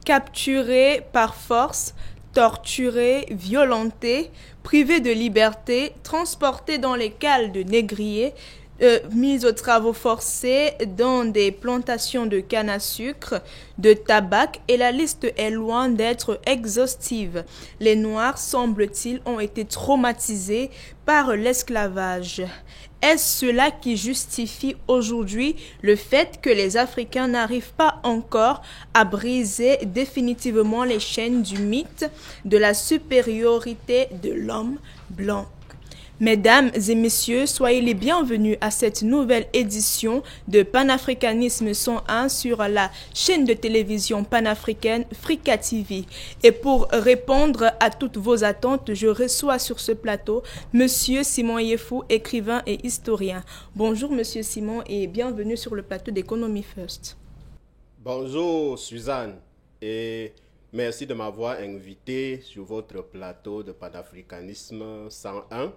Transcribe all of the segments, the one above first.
capturés par force, torturés, violentés, privés de liberté, transportés dans les cales de négriers, mis aux travaux forcés dans des plantations de canne à sucre, de tabac, et la liste est loin d'être exhaustive. Les Noirs, semble-t-il, ont été traumatisés par l'esclavage. Est-ce cela qui justifie aujourd'hui le fait que les Africains n'arrivent pas encore à briser définitivement les chaînes du mythe de la supériorité de l'homme blanc? Mesdames et messieurs, soyez les bienvenus à cette nouvelle édition de Panafricanisme 101 sur la chaîne de télévision panafricaine Frika TV. Et pour répondre à toutes vos attentes, je reçois sur ce plateau Monsieur Simon Yefou, écrivain et historien. Bonjour Monsieur Simon et bienvenue sur le plateau d'Economy First. Bonjour Suzanne et merci de m'avoir invité sur votre plateau de Panafricanisme 101.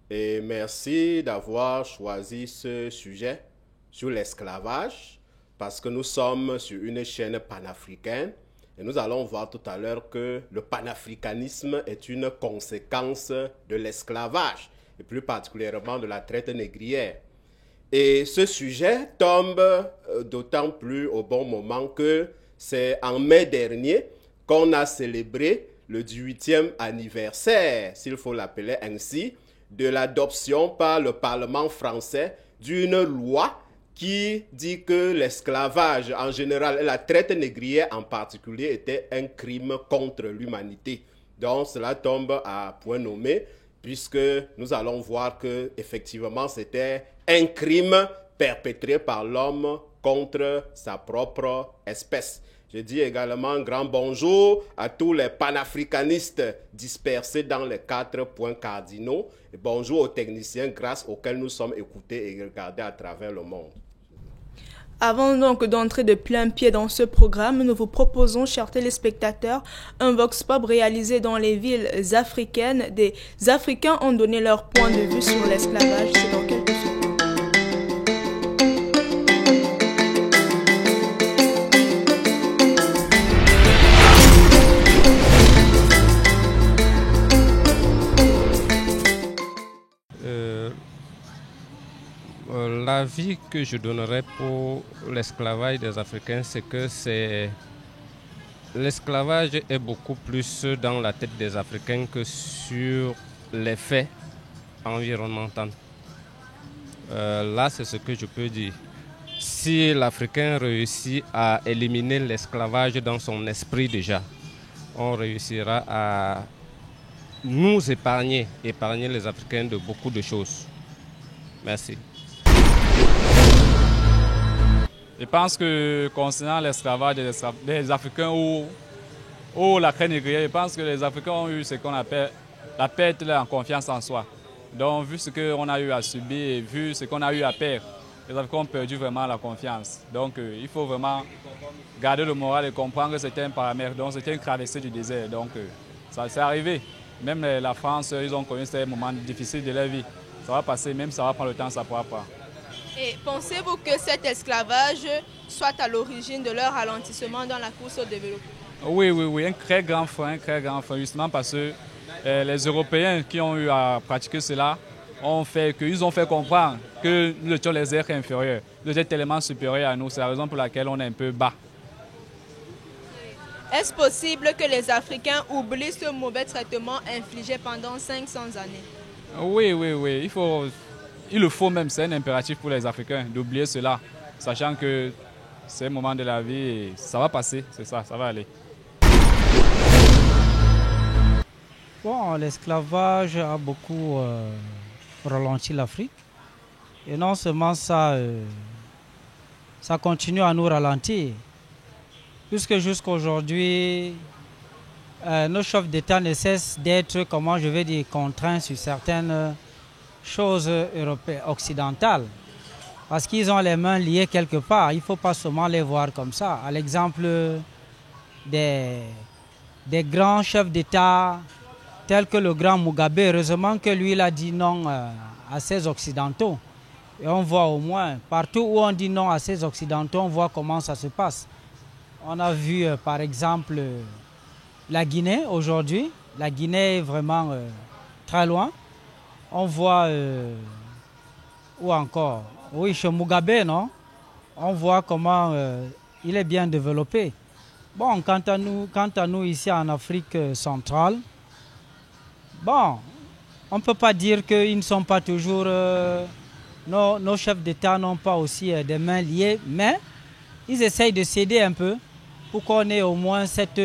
Et merci d'avoir choisi ce sujet sur l'esclavage parce que nous sommes sur une chaîne panafricaine et nous allons voir tout à l'heure que le panafricanisme est une conséquence de l'esclavage et plus particulièrement de la traite négrière. Et ce sujet tombe d'autant plus au bon moment que c'est en mai dernier qu'on a célébré le 18e anniversaire, s'il faut l'appeler ainsi, de l'adoption par le Parlement français d'une loi qui dit que l'esclavage en général et la traite négrière en particulier était un crime contre l'humanité. Donc cela tombe à point nommé puisque nous allons voir que effectivement c'était un crime perpétré par l'homme contre sa propre espèce. Je dis également un grand bonjour à tous les panafricanistes dispersés dans les 4 points cardinaux. Et bonjour aux techniciens grâce auxquels nous sommes écoutés et regardés à travers le monde. Avant donc d'entrer de plein pied dans ce programme, nous vous proposons, chers téléspectateurs, un vox pop réalisé dans les villes africaines. Des Africains ont donné leur point de vue sur l'esclavage. C'est dans quelques secondes. L'avis que je donnerais pour l'esclavage des Africains, c'est que l'esclavage est beaucoup plus dans la tête des Africains que sur les faits environnementaux. Là, c'est ce que je peux dire. Si l'Africain réussit à éliminer l'esclavage dans son esprit déjà, on réussira à nous épargner les Africains de beaucoup de choses. Merci. Je pense que concernant l'esclavage des Africains ou la traite négrière, je pense que les Africains ont eu ce qu'on appelle la perte de leur confiance en soi. Donc, vu ce qu'on a eu à subir et vu ce qu'on a eu à perdre, les Africains ont perdu vraiment la confiance. Donc, il faut vraiment garder le moral et comprendre que c'était un paramètre. Donc, c'était une traversée du désert. Donc, ça s'est arrivé. Même la France, ils ont connu ces moments difficiles de leur vie. Ça va passer, même ça va prendre le temps, ça ne pourra pas. Et pensez-vous que cet esclavage soit à l'origine de leur ralentissement dans la course au développement? Oui, un très grand frein, justement parce que les Européens qui ont eu à pratiquer cela ont fait comprendre que nous étions les êtres inférieurs, nous étions tellement supérieurs à nous, c'est la raison pour laquelle on est un peu bas. Est-ce possible que les Africains oublient ce mauvais traitement infligé pendant 500 années? Oui, il le faut même, c'est un impératif pour les Africains d'oublier cela, sachant que c'est un moment de la vie et ça va passer, c'est ça va aller. Bon, l'esclavage a beaucoup ralenti l'Afrique. Et non seulement ça, ça continue à nous ralentir. Puisque jusqu'à aujourd'hui, nos chefs d'État ne cessent d'être, contraints sur certaines choses européennes, occidentales. Parce qu'ils ont les mains liées quelque part. Il ne faut pas seulement les voir comme ça. À l'exemple des grands chefs d'État tels que le grand Mugabe, heureusement que lui il a dit non à ces Occidentaux. Et on voit au moins, partout où on dit non à ces Occidentaux, on voit comment ça se passe. On a vu par exemple la Guinée aujourd'hui. La Guinée est vraiment très loin. On voit, où encore? Oui, chez Mugabe, non? On voit comment il est bien développé. Bon, quant à nous ici en Afrique centrale, bon, on ne peut pas dire qu'ils ne sont pas toujours... nos chefs d'État n'ont pas aussi des mains liées, mais ils essayent de céder un peu pour qu'on ait au moins cette,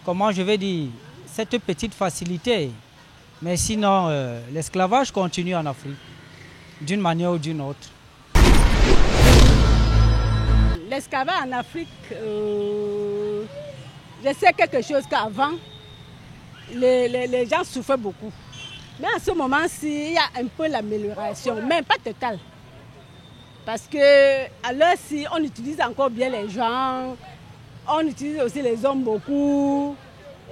comment je vais dire, cette petite facilité. Mais sinon, l'esclavage continue en Afrique, d'une manière ou d'une autre. L'esclavage en Afrique, je sais quelque chose qu'avant, les gens souffraient beaucoup. Mais en ce moment-ci, il y a un peu l'amélioration, mais pas totale. Parce que alors si on utilise encore bien les gens, on utilise aussi les hommes beaucoup.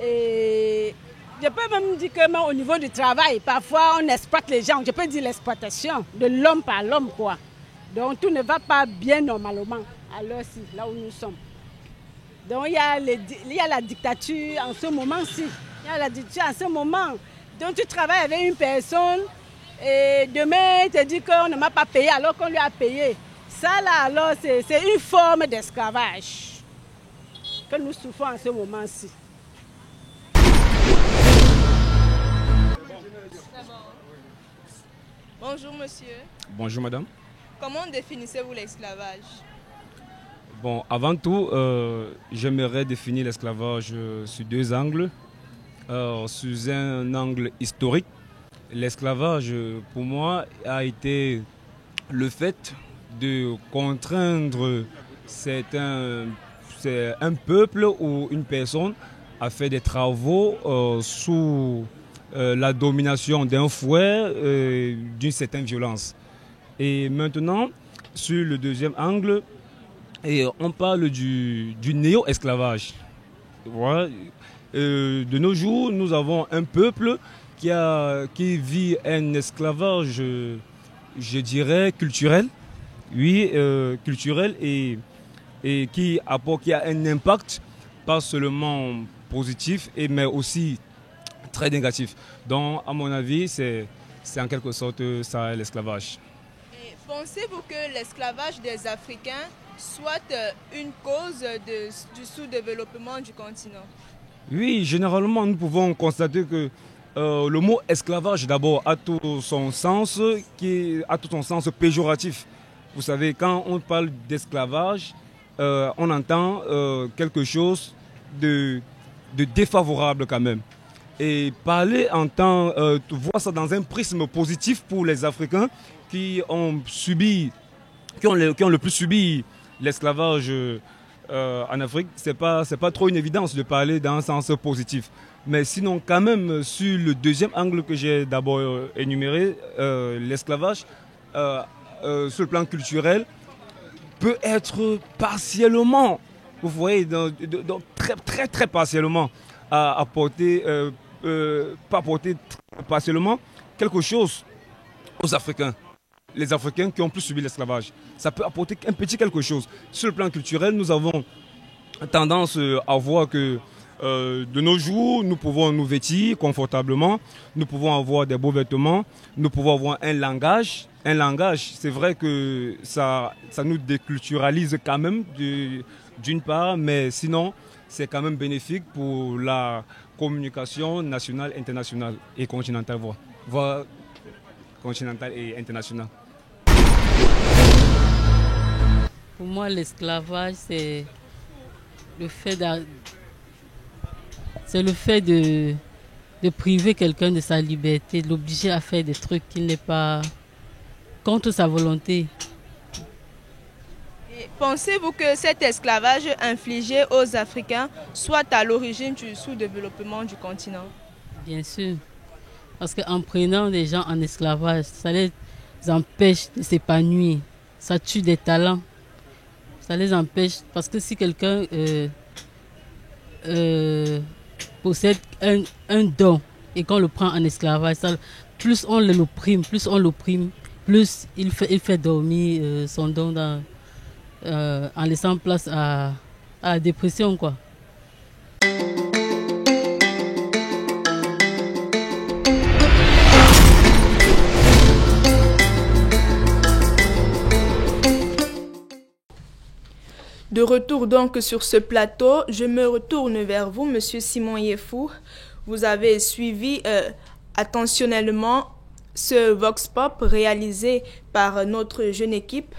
Et je peux même dire que même au niveau du travail, parfois on exploite les gens. Je peux dire l'exploitation de l'homme par l'homme, quoi. Donc tout ne va pas bien normalement. Alors si, là où nous sommes. Donc il y a la dictature en ce moment-ci. Il y a la dictature en ce moment. Donc tu travailles avec une personne et demain il te dit qu'on ne m'a pas payé alors qu'on lui a payé. Ça là alors c'est une forme d'esclavage que nous souffrons en ce moment-ci. Bonjour monsieur. Bonjour madame. Comment définissez-vous l'esclavage? Bon, avant tout, j'aimerais définir l'esclavage sur deux angles. Sous un angle historique, l'esclavage, pour moi, a été le fait de contraindre un peuple ou une personne à faire des travaux sous la domination d'un fouet, d'une certaine violence. Et maintenant, sur le deuxième angle, on parle du néo-esclavage. Voilà. De nos jours, nous avons un peuple qui vit un esclavage, je dirais, culturel. Oui, culturel et qui a un impact pas seulement positif, mais aussi très négatif. Donc, à mon avis, c'est en quelque sorte ça l'esclavage. Pensez-vous que l'esclavage des Africains soit une cause du sous-développement du continent? Oui, généralement, nous pouvons constater que le mot esclavage, d'abord, a tout son sens péjoratif. Vous savez, quand on parle d'esclavage, on entend quelque chose de défavorable quand même. Et parler voir ça dans un prisme positif pour les Africains qui ont le plus subi l'esclavage en Afrique, c'est pas trop une évidence de parler dans un sens positif. Mais sinon, quand même, sur le deuxième angle que j'ai d'abord énuméré, l'esclavage, sur le plan culturel, peut être partiellement, vous voyez, très partiellement, partiellement quelque chose aux Africains. Les Africains qui ont plus subi l'esclavage. Ça peut apporter un petit quelque chose. Sur le plan culturel, nous avons tendance à voir que de nos jours, nous pouvons nous vêtir confortablement, nous pouvons avoir des beaux vêtements, nous pouvons avoir un langage. Un langage, c'est vrai que ça nous déculturalise quand même d'une part, mais sinon, c'est quand même bénéfique pour la communication nationale, internationale et continentale, voire continentale et internationale. Pour moi, l'esclavage, c'est le fait de priver quelqu'un de sa liberté, de l'obliger à faire des trucs qui n'est pas contre sa volonté. Pensez-vous que cet esclavage infligé aux Africains soit à l'origine du sous-développement du continent? Bien sûr. Parce qu'en prenant des gens en esclavage, ça les empêche de s'épanouir. Ça tue des talents. Ça les empêche. Parce que si quelqu'un possède un don et qu'on le prend en esclavage, plus on l'opprime, plus il fait dormir son don en laissant place à à la dépression, quoi. De retour donc sur ce plateau, je me retourne vers vous, Monsieur Simon Yefou. Vous avez suivi attentionnellement ce Vox Pop réalisé par notre jeune équipe.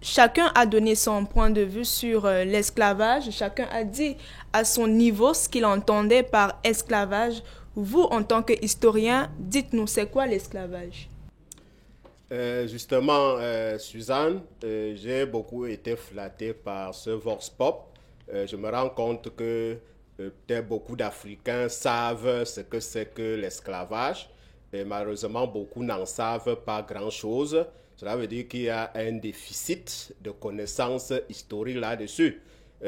Chacun a donné son point de vue sur l'esclavage. Chacun a dit à son niveau ce qu'il entendait par esclavage. Vous, en tant qu'historien, dites-nous, c'est quoi l'esclavage? Justement, Suzanne, j'ai beaucoup été flatté par ce Vox Pop. Je me rends compte que peut-être beaucoup d'Africains savent ce que c'est que l'esclavage. Et malheureusement, beaucoup n'en savent pas grand-chose. Cela veut dire qu'il y a un déficit de connaissances historiques là-dessus.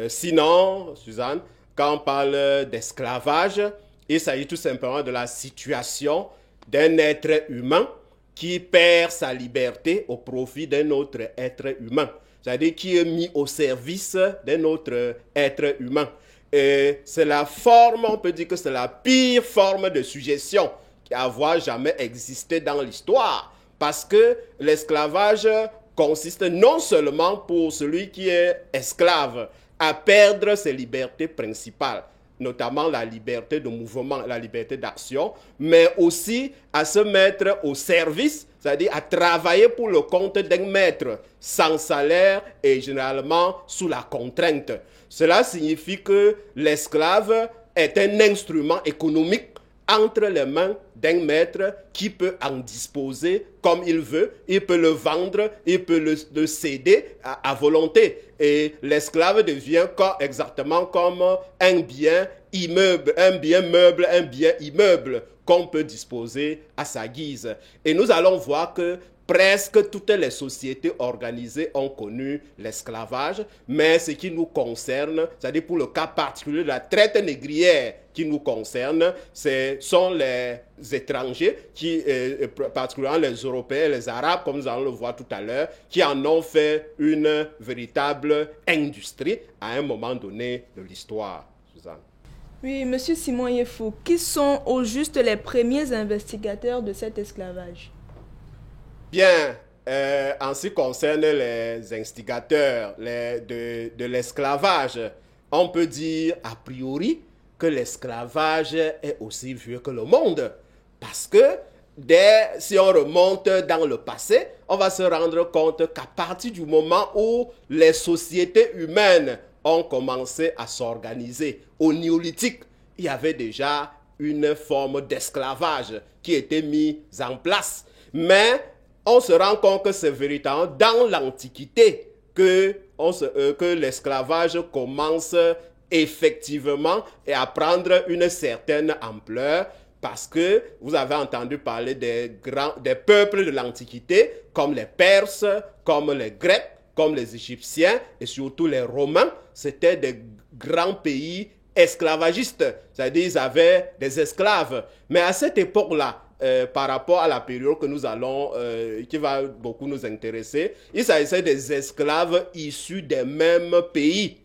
Sinon, Suzanne, quand on parle d'esclavage, il s'agit tout simplement de la situation d'un être humain qui perd sa liberté au profit d'un autre être humain. C'est-à-dire qui est mis au service d'un autre être humain. Et c'est la forme, on peut dire que c'est la pire forme de suggestion qui a jamais existé dans l'histoire. Parce que l'esclavage consiste non seulement pour celui qui est esclave à perdre ses libertés principales, notamment la liberté de mouvement, la liberté d'action, mais aussi à se mettre au service, c'est-à-dire à travailler pour le compte d'un maître, sans salaire et généralement sous la contrainte. Cela signifie que l'esclave est un instrument économique entre les mains d'un maître qui peut en disposer comme il veut, il peut le vendre, il peut le céder à volonté. Et l'esclave devient exactement comme un bien immeuble, un bien meuble, un bien immeuble qu'on peut disposer à sa guise. Et nous allons voir que presque toutes les sociétés organisées ont connu l'esclavage, mais ce qui nous concerne, c'est-à-dire pour le cas particulier de la traite négrière qui nous concerne, ce sont les étrangers, particulièrement les Européens, les Arabes, comme nous allons le voir tout à l'heure, qui en ont fait une véritable industrie à un moment donné de l'histoire. Suzanne. Oui, Monsieur Simon Yefou, qui sont au juste les premiers investigateurs de cet esclavage? Bien, en ce qui concerne les instigateurs de l'esclavage, on peut dire a priori que l'esclavage est aussi vieux que le monde. Parce que si on remonte dans le passé, on va se rendre compte qu'à partir du moment où les sociétés humaines ont commencé à s'organiser au néolithique, il y avait déjà une forme d'esclavage qui était mise en place. Mais on se rend compte que c'est véritablement dans l'Antiquité que l'esclavage commence effectivement à prendre une certaine ampleur, parce que vous avez entendu parler des peuples de l'Antiquité, comme les Perses, comme les Grecs, comme les Égyptiens et surtout les Romains. C'était des grands pays esclavagistes, c'est-à-dire ils avaient des esclaves. Mais à cette époque-là, par rapport à la période que nous allons, qui va beaucoup nous intéresser, il s'agissait des esclaves issus des mêmes pays.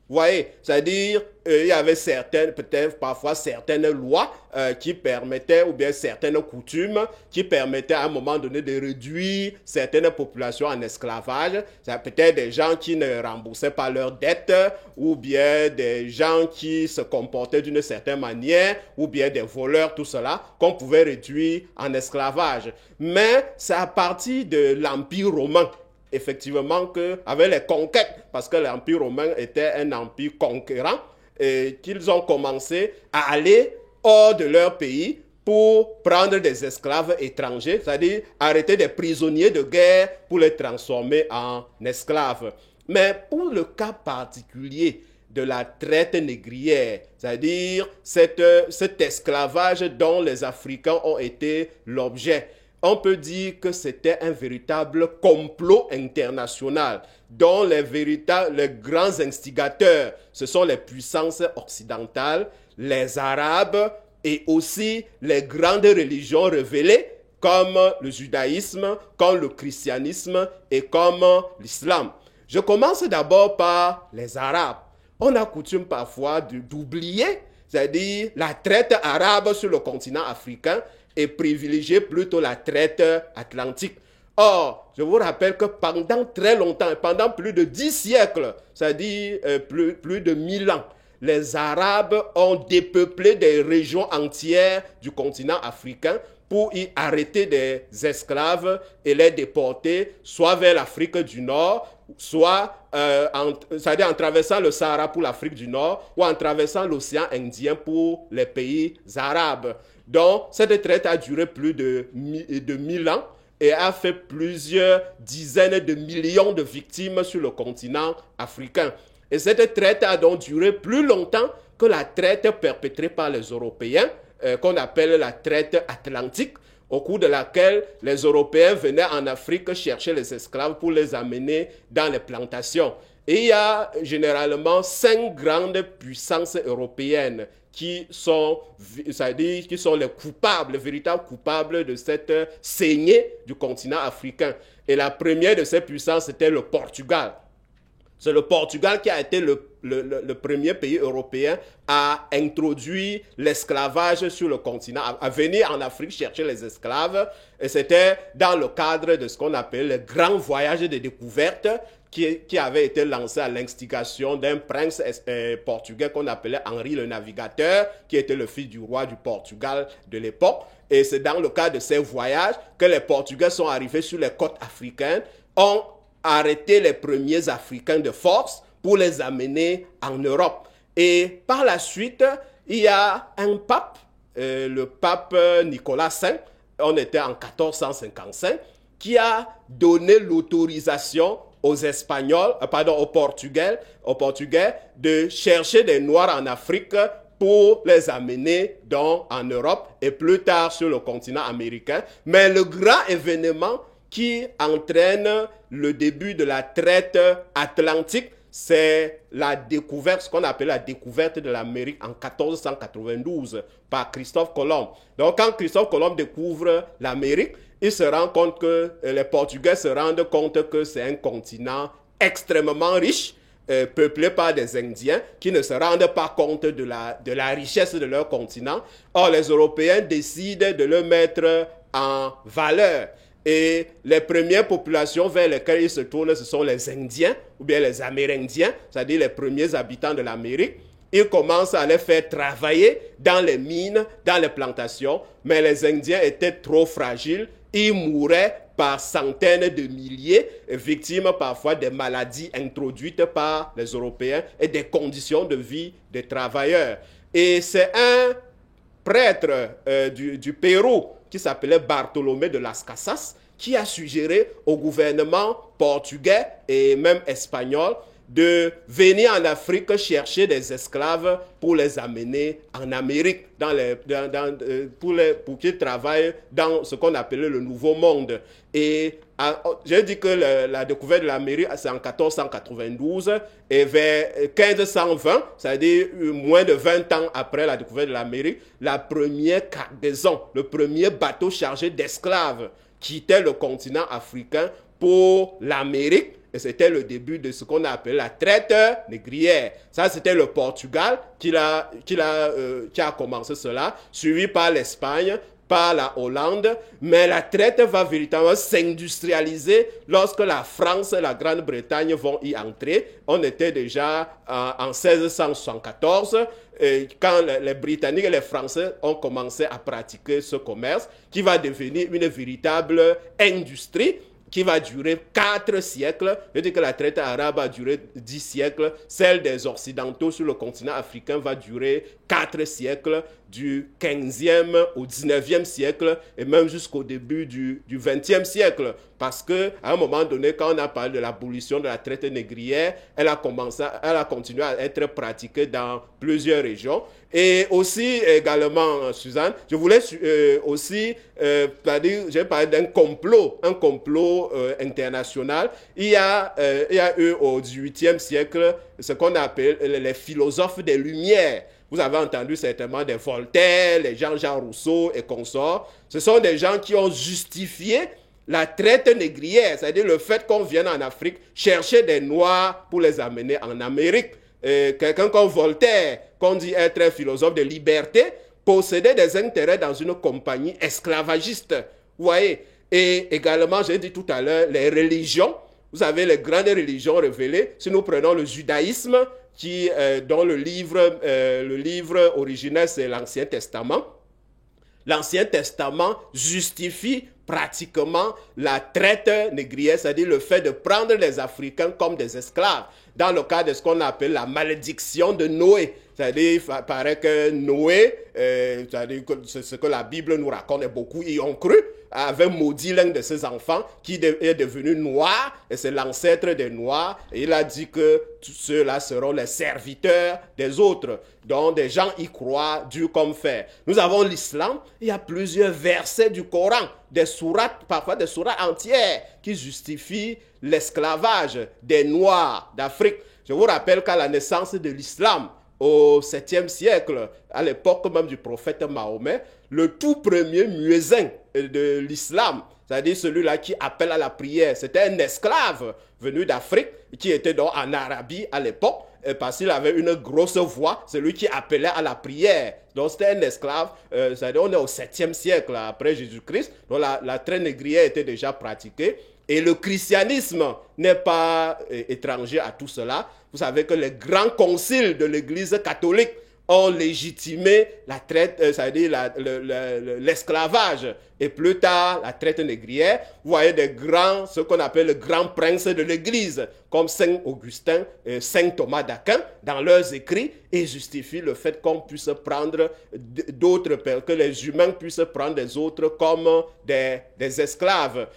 Vous voyez, c'est-à-dire, il y avait peut-être parfois certaines lois qui permettaient, ou bien certaines coutumes qui permettaient à un moment donné de réduire certaines populations en esclavage. C'est peut-être des gens qui ne remboursaient pas leurs dettes, ou bien des gens qui se comportaient d'une certaine manière, ou bien des voleurs, tout cela, qu'on pouvait réduire en esclavage. Mais c'est à partir de l'Empire romain, effectivement, avec les conquêtes, parce que l'Empire romain était un empire conquérant, et qu'ils ont commencé à aller hors de leur pays pour prendre des esclaves étrangers, c'est-à-dire arrêter des prisonniers de guerre pour les transformer en esclaves. Mais pour le cas particulier de la traite négrière, c'est-à-dire cet esclavage dont les Africains ont été l'objet, on peut dire que c'était un véritable complot international dont les grands instigateurs, ce sont les puissances occidentales, les Arabes et aussi les grandes religions révélées comme le judaïsme, comme le christianisme et comme l'islam. Je commence d'abord par les Arabes. on a coutume parfois d'oublier, c'est-à-dire la traite arabe sur le continent africain et privilégier plutôt la traite atlantique. Or, je vous rappelle que pendant très longtemps, pendant plus de 10 siècles, c'est-à-dire plus de 1000 ans, les Arabes ont dépeuplé des régions entières du continent africain pour y arrêter des esclaves et les déporter soit vers l'Afrique du Nord, soit c'est-à-dire en traversant le Sahara pour l'Afrique du Nord ou en traversant l'océan Indien pour les pays arabes. Donc, cette traite a duré plus de 1000 ans et a fait plusieurs dizaines de millions de victimes sur le continent africain. Et cette traite a donc duré plus longtemps que la traite perpétrée par les Européens, qu'on appelle la traite atlantique, au cours de laquelle les Européens venaient en Afrique chercher les esclaves pour les amener dans les plantations. Et il y a généralement 5 grandes puissances européennes qui sont les coupables, les véritables coupables de cette saignée du continent africain. Et la première de ces puissances, c'était le Portugal. C'est le Portugal qui a été le premier pays européen à introduire l'esclavage sur le continent, à venir en Afrique chercher les esclaves. Et c'était dans le cadre de ce qu'on appelle le grand voyage de découverte qui avait été lancé à l'instigation d'un prince portugais qu'on appelait Henri le Navigateur, qui était le fils du roi du Portugal de l'époque. Et c'est dans le cadre de ces voyages que les Portugais sont arrivés sur les côtes africaines, ont arrêté les premiers Africains de force pour les amener en Europe. Et par la suite, il y a un pape, le pape Nicolas V, on était en 1455, qui a donné l'autorisation aux Portugais de chercher des Noirs en Afrique pour les amener en Europe et plus tard sur le continent américain. Mais le grand événement qui entraîne le début de la traite atlantique, c'est la découverte, ce qu'on appelle la découverte de l'Amérique en 1492 par Christophe Colomb. Donc quand Christophe Colomb découvre l'Amérique, il se rend compte que les Portugais se rendent compte que c'est un continent extrêmement riche, peuplé par des Indiens qui ne se rendent pas compte de la richesse de leur continent. Or, les Européens décident de le mettre en valeur. Et les premières populations vers lesquelles ils se tournent, ce sont les Indiens ou bien les Amérindiens, c'est-à-dire les premiers habitants de l'Amérique. Ils commencent à les faire travailler dans les mines, dans les plantations, mais les Indiens étaient trop fragiles. Ils mouraient par centaines de milliers, victimes parfois des maladies introduites par les Européens et des conditions de vie des travailleurs. Et c'est un prêtre du Pérou qui s'appelait Bartolomé de Las Casas, qui a suggéré au gouvernement portugais et même espagnol de venir en Afrique chercher des esclaves pour les amener en Amérique, pour qu'ils travaillent dans ce qu'on appelait le Nouveau Monde. Et j'ai dit que la découverte de l'Amérique, c'est en 1492, et vers 1520, c'est-à-dire moins de 20 ans après la découverte de l'Amérique, la première cargaison, le premier bateau chargé d'esclaves quittait le continent africain pour l'Amérique. Et c'était le début de ce qu'on appelle la traite négrière. Ça, c'était le Portugal qui a commencé cela, suivi par l'Espagne, par la Hollande. Mais la traite va véritablement s'industrialiser lorsque la France et la Grande-Bretagne vont y entrer. On était déjà en 1674, quand les Britanniques et les Français ont commencé à pratiquer ce commerce, qui va devenir une véritable industrie, qui va durer 4 siècles. Je dis que la traite arabe a duré 10 siècles. Celle des Occidentaux sur le continent africain va durer 4 siècles, du 15e au 19e siècle et même jusqu'au début du 20e siècle. Parce qu'à un moment donné, quand on a parlé de l'abolition de la traite négrière, elle a continué à être pratiquée dans plusieurs régions. Et aussi, également, Suzanne, je voulais aussi, j'ai parlé d'un complot, international. Il y a eu au XVIIIe siècle ce qu'on appelle les philosophes des Lumières. Vous avez entendu certainement des Voltaire, les Jean-Jacques Rousseau et consorts. Ce sont des gens qui ont justifié la traite négrière, c'est-à-dire le fait qu'on vienne en Afrique chercher des Noirs pour les amener en Amérique. quelqu'un comme Voltaire, qu'on dit être un philosophe de liberté, possédait des intérêts dans une compagnie esclavagiste. Vous voyez? Et également, j'ai dit tout à l'heure, les religions. Vous avez les grandes religions révélées. Si nous prenons le judaïsme, dont le livre originel, c'est l'Ancien Testament. L'Ancien Testament justifie pratiquement la traite négrière, c'est-à-dire le fait de prendre les Africains comme des esclaves, dans le cas de ce qu'on appelle la malédiction de Noé. C'est-à-dire, il paraît que Noé, c'est-à-dire que ce que la Bible nous raconte, et beaucoup y ont cru, avait maudit l'un de ses enfants qui est devenu noir, et c'est l'ancêtre des noirs, et il a dit que tous ceux-là seront les serviteurs des autres. Donc des gens y croient, dur comme fer. Nous avons l'islam, il y a plusieurs versets du Coran, des sourates, parfois des sourates entières, qui justifient l'esclavage des Noirs d'Afrique. Je vous rappelle qu'à la naissance de l'islam, au 7e siècle, à l'époque même du prophète Mahomet, le tout premier muezzin de l'islam, c'est-à-dire celui-là qui appelle à la prière, c'était un esclave venu d'Afrique, qui était donc en Arabie à l'époque, parce qu'il avait une grosse voix, celui qui appelait à la prière. Donc c'était un esclave, c'est-à-dire on est au 7e siècle après Jésus-Christ, donc la traite négrière était déjà pratiquée. Et le christianisme n'est pas étranger à tout cela. Vous savez que les grands conciles de l'Église catholique ont légitimé la traite, c'est-à-dire l'esclavage, et plus tard la traite négrière. Vous voyez ce qu'on appelle les grands princes de l'Église, comme Saint Augustin et Saint Thomas d'Aquin, dans leurs écrits, et justifient le fait qu'on puisse prendre d'autres, que les humains puissent prendre des autres comme des esclaves.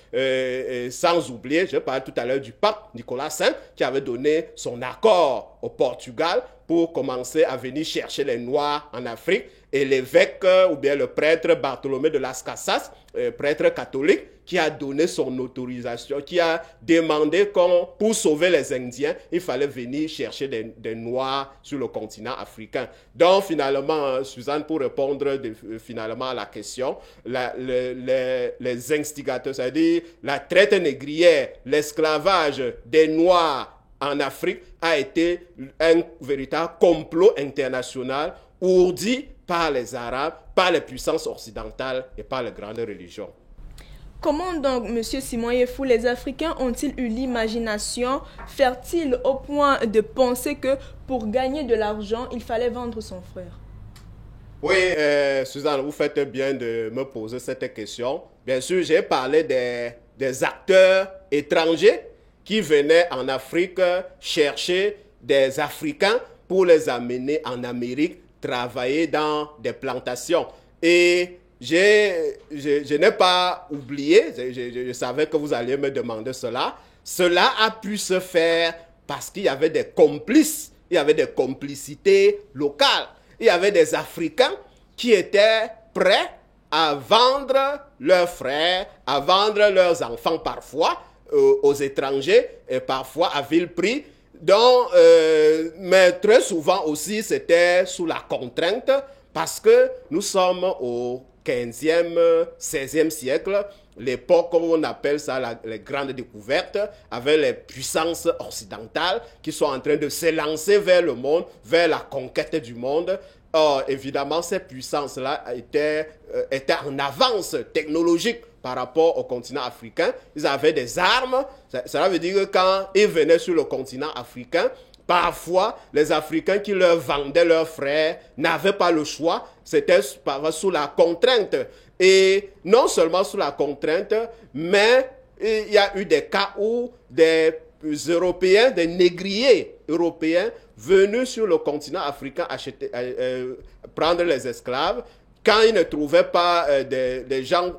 Sans oublier, je parlais tout à l'heure du pape Nicolas V, qui avait donné son accord au Portugal pour commencer à venir chercher les Noirs en Afrique. Et l'évêque ou bien le prêtre Bartholomé de Las Casas, prêtre catholique, qui a donné son autorisation, qui a demandé pour sauver les Indiens, il fallait venir chercher des Noirs sur le continent africain. Donc finalement, Suzanne, pour répondre finalement à la question, les instigateurs, c'est-à-dire la traite négrière, l'esclavage des Noirs en Afrique a été un véritable complot international ourdi par les Arabes, par les puissances occidentales et par les grandes religions. Comment donc, M. Simon Yefou, les Africains ont-ils eu l'imagination fertile au point de penser que pour gagner de l'argent, il fallait vendre son frère? Oui, Suzanne, vous faites bien de me poser cette question. Bien sûr, j'ai parlé des acteurs étrangers qui venaient en Afrique chercher des Africains pour les amener en Amérique, travailler dans des plantations. Et je n'ai pas oublié, je savais que vous alliez me demander cela. Cela a pu se faire parce qu'il y avait des complices, il y avait des complicités locales. Il y avait des Africains qui étaient prêts à vendre leurs frères, à vendre leurs enfants parfois aux étrangers et parfois à vil prix. Donc, mais très souvent aussi, c'était sous la contrainte parce que nous sommes au 15e, 16e siècle, l'époque où on appelle ça les grandes découvertes, avec les puissances occidentales qui sont en train de s'élancer vers le monde, vers la conquête du monde. Or, évidemment, ces puissances-là étaient en avance technologique par rapport au continent africain. Ils avaient des armes. Cela veut dire que quand ils venaient sur le continent africain, parfois, les Africains qui leur vendaient leurs frères n'avaient pas le choix. C'était sous la contrainte. Et non seulement sous la contrainte, mais il y a eu des cas où des Européens, des négriers européens venus sur le continent africain prendre les esclaves. Quand ils ne trouvaient pas des gens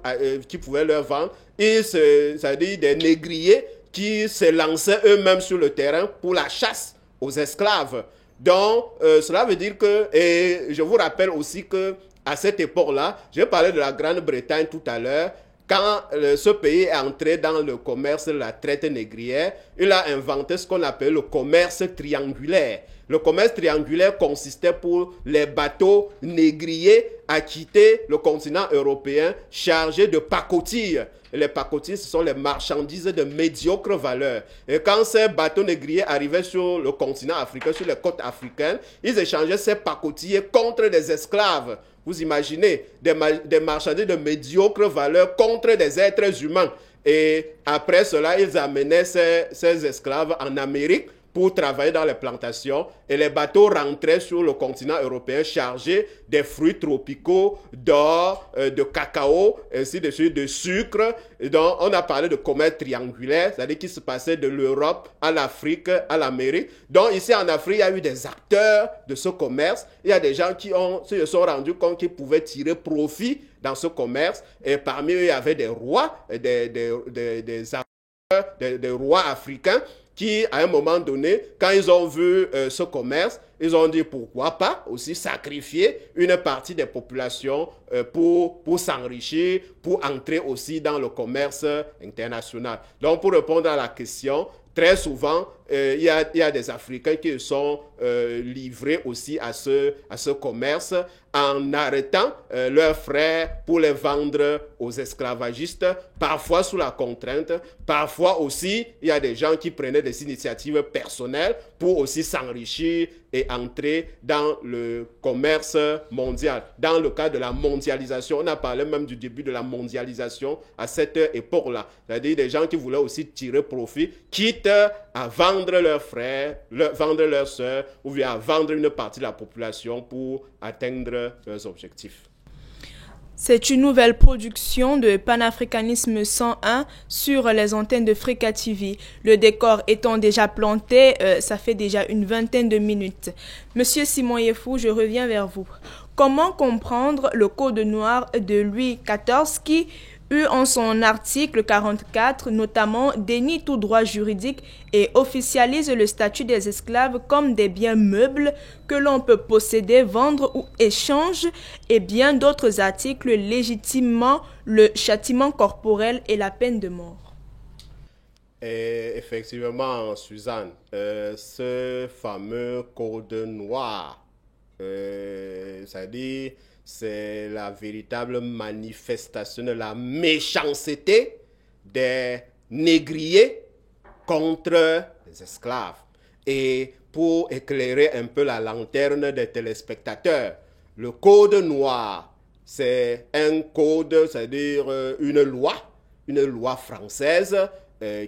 qui pouvaient leur vendre, c'est-à-dire des négriers qui se lançaient eux-mêmes sur le terrain pour la chasse aux esclaves. Donc, cela veut dire que, et je vous rappelle aussi que à cette époque-là, j'ai parlé de la Grande-Bretagne tout à l'heure, quand ce pays est entré dans le commerce de la traite négrière, il a inventé ce qu'on appelle le commerce triangulaire. Le commerce triangulaire consistait pour les bateaux négriers à quitter le continent européen chargés de pacotille les pacotiers, ce sont les marchandises de médiocre valeur. Et quand ces bateaux négriers arrivaient sur le continent africain, sur les côtes africaines, ils échangeaient ces pacotiers contre des esclaves. Vous imaginez, des marchandises de médiocre valeur contre des êtres humains. Et après cela, ils amenaient ces esclaves en Amérique pour travailler dans les plantations, et les bateaux rentraient sur le continent européen chargés des fruits tropicaux, d'or, de cacao, ainsi de suite, de sucre. Et donc, on a parlé de commerce triangulaire, c'est-à-dire qui se passait de l'Europe à l'Afrique, à l'Amérique. Donc, ici en Afrique, il y a eu des acteurs de ce commerce. Il y a des gens qui se sont rendus compte qu'ils pouvaient tirer profit dans ce commerce. Et parmi eux, il y avait des rois, des rois africains qui, à un moment donné, quand ils ont vu ce commerce, ils ont dit pourquoi pas aussi sacrifier une partie des populations pour s'enrichir, pour entrer aussi dans le commerce international. Donc, pour répondre à la question, très souvent, il y a des Africains qui sont livrés aussi à ce commerce en arrêtant leurs frères pour les vendre aux esclavagistes, parfois sous la contrainte, parfois aussi, il y a des gens qui prenaient des initiatives personnelles pour aussi s'enrichir et entrer dans le commerce mondial. Dans le cas de la mondialisation, on a parlé même du début de la mondialisation à cette époque-là. C'est-à-dire des gens qui voulaient aussi tirer profit, quitte à vendre leurs frères, vendre leurs sœurs, ou bien à vendre une partie de la population pour atteindre leurs objectifs. C'est une nouvelle production de Panafricanisme 101 sur les antennes de Frika TV. Le décor étant déjà planté, ça fait déjà une vingtaine de minutes. Monsieur Simon Yefou, je reviens vers vous. Comment comprendre le code noir de Louis XIV qui eut en son article 44 notamment dénie tout droit juridique et officialise le statut des esclaves comme des biens meubles que l'on peut posséder, vendre ou échanger, et bien d'autres articles légitimement le châtiment corporel et la peine de mort. Et effectivement, Suzanne, ce fameux code noir, c'est-à-dire c'est la véritable manifestation de la méchanceté des négriers contre les esclaves. Et pour éclairer un peu la lanterne des téléspectateurs, le code noir, c'est un code, c'est-à-dire une loi française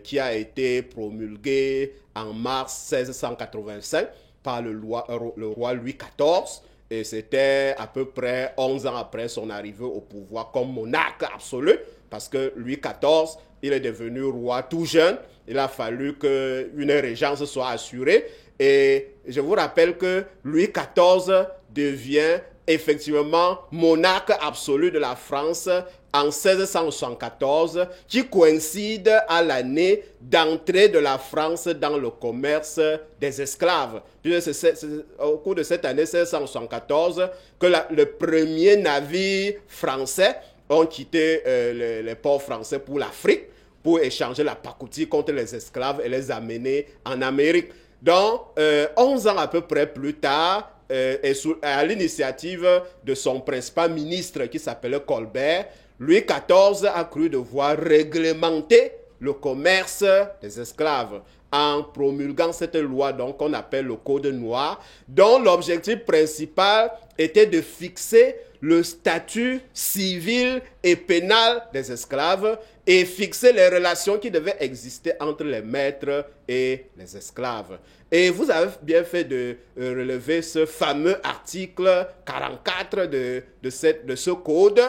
qui a été promulguée en mars 1685 par le roi Louis XIV. Et c'était à peu près 11 ans après son arrivée au pouvoir comme monarque absolu, parce que Louis XIV, il est devenu roi tout jeune. Il a fallu qu'une régence soit assurée. Et je vous rappelle que Louis XIV devient effectivement monarque absolu de la France en 1674, qui coïncide à l'année d'entrée de la France dans le commerce des esclaves. C'est au cours de cette année 1674 que le premier navire français ont quitté les ports français pour l'Afrique, pour échanger la pacotille contre les esclaves et les amener en Amérique. Donc, 11 ans à peu près plus tard, et à l'initiative de son principal ministre qui s'appelait Colbert, Louis XIV a cru devoir réglementer le commerce des esclaves en promulguant cette loi donc qu'on appelle le Code noir, dont l'objectif principal était de fixer le statut civil et pénal des esclaves et fixer les relations qui devaient exister entre les maîtres et les esclaves. Et vous avez bien fait de relever ce fameux article 44 de ce code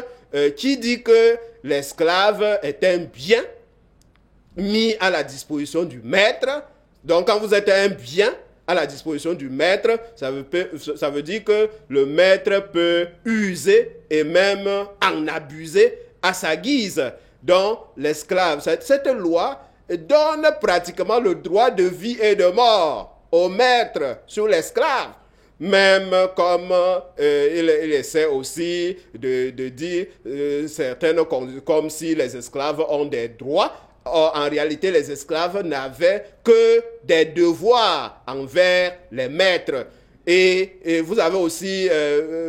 qui dit que l'esclave est un bien mis à la disposition du maître. Donc quand vous êtes un bien à la disposition du maître, ça veut dire que le maître peut user et même en abuser à sa guise. Donc l'esclave, cette loi donne pratiquement le droit de vie et de mort au maître sur l'esclave. Même comme il essaie aussi de dire certaines comme si les esclaves ont des droits. Or, en réalité, les esclaves n'avaient que des devoirs envers les maîtres. Et vous avez aussi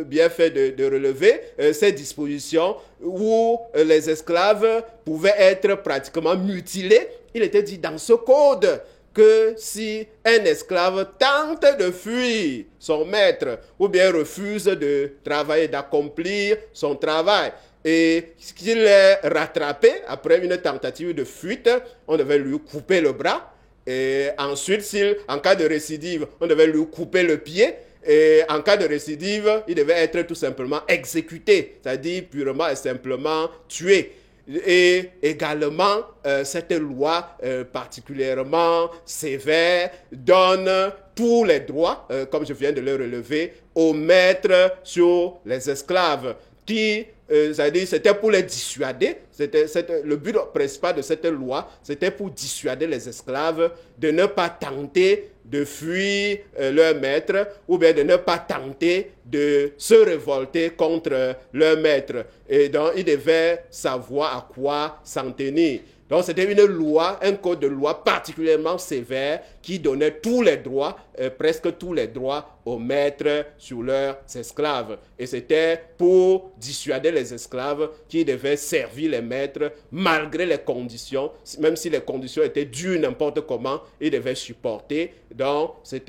bien fait de relever ces dispositions où les esclaves pouvaient être pratiquement mutilés. Il était dit dans ce code que si un esclave tente de fuir son maître ou bien refuse de travailler, d'accomplir son travail, et qu'il est rattrapé après une tentative de fuite, on devait lui couper le bras. Et ensuite, en cas de récidive, on devait lui couper le pied. Et en cas de récidive, il devait être tout simplement exécuté, c'est-à-dire purement et simplement tué. Et également, cette loi particulièrement sévère donne tous les droits, comme je viens de le relever, aux maîtres sur les esclaves qui... c'est-à-dire c'était pour les dissuader. Le but principal de cette loi, c'était pour dissuader les esclaves de ne pas tenter de fuir leur maître ou bien de ne pas tenter de se révolter contre leur maître. Et donc, ils devaient savoir à quoi s'en tenir. Donc, c'était une loi, un code de loi particulièrement sévère qui donnait tous les droits, presque tous les droits aux maîtres sur leurs esclaves. Et c'était pour dissuader les esclaves qui devaient servir les maîtres malgré les conditions, même si les conditions étaient dures n'importe comment, ils devaient supporter. Donc, c'est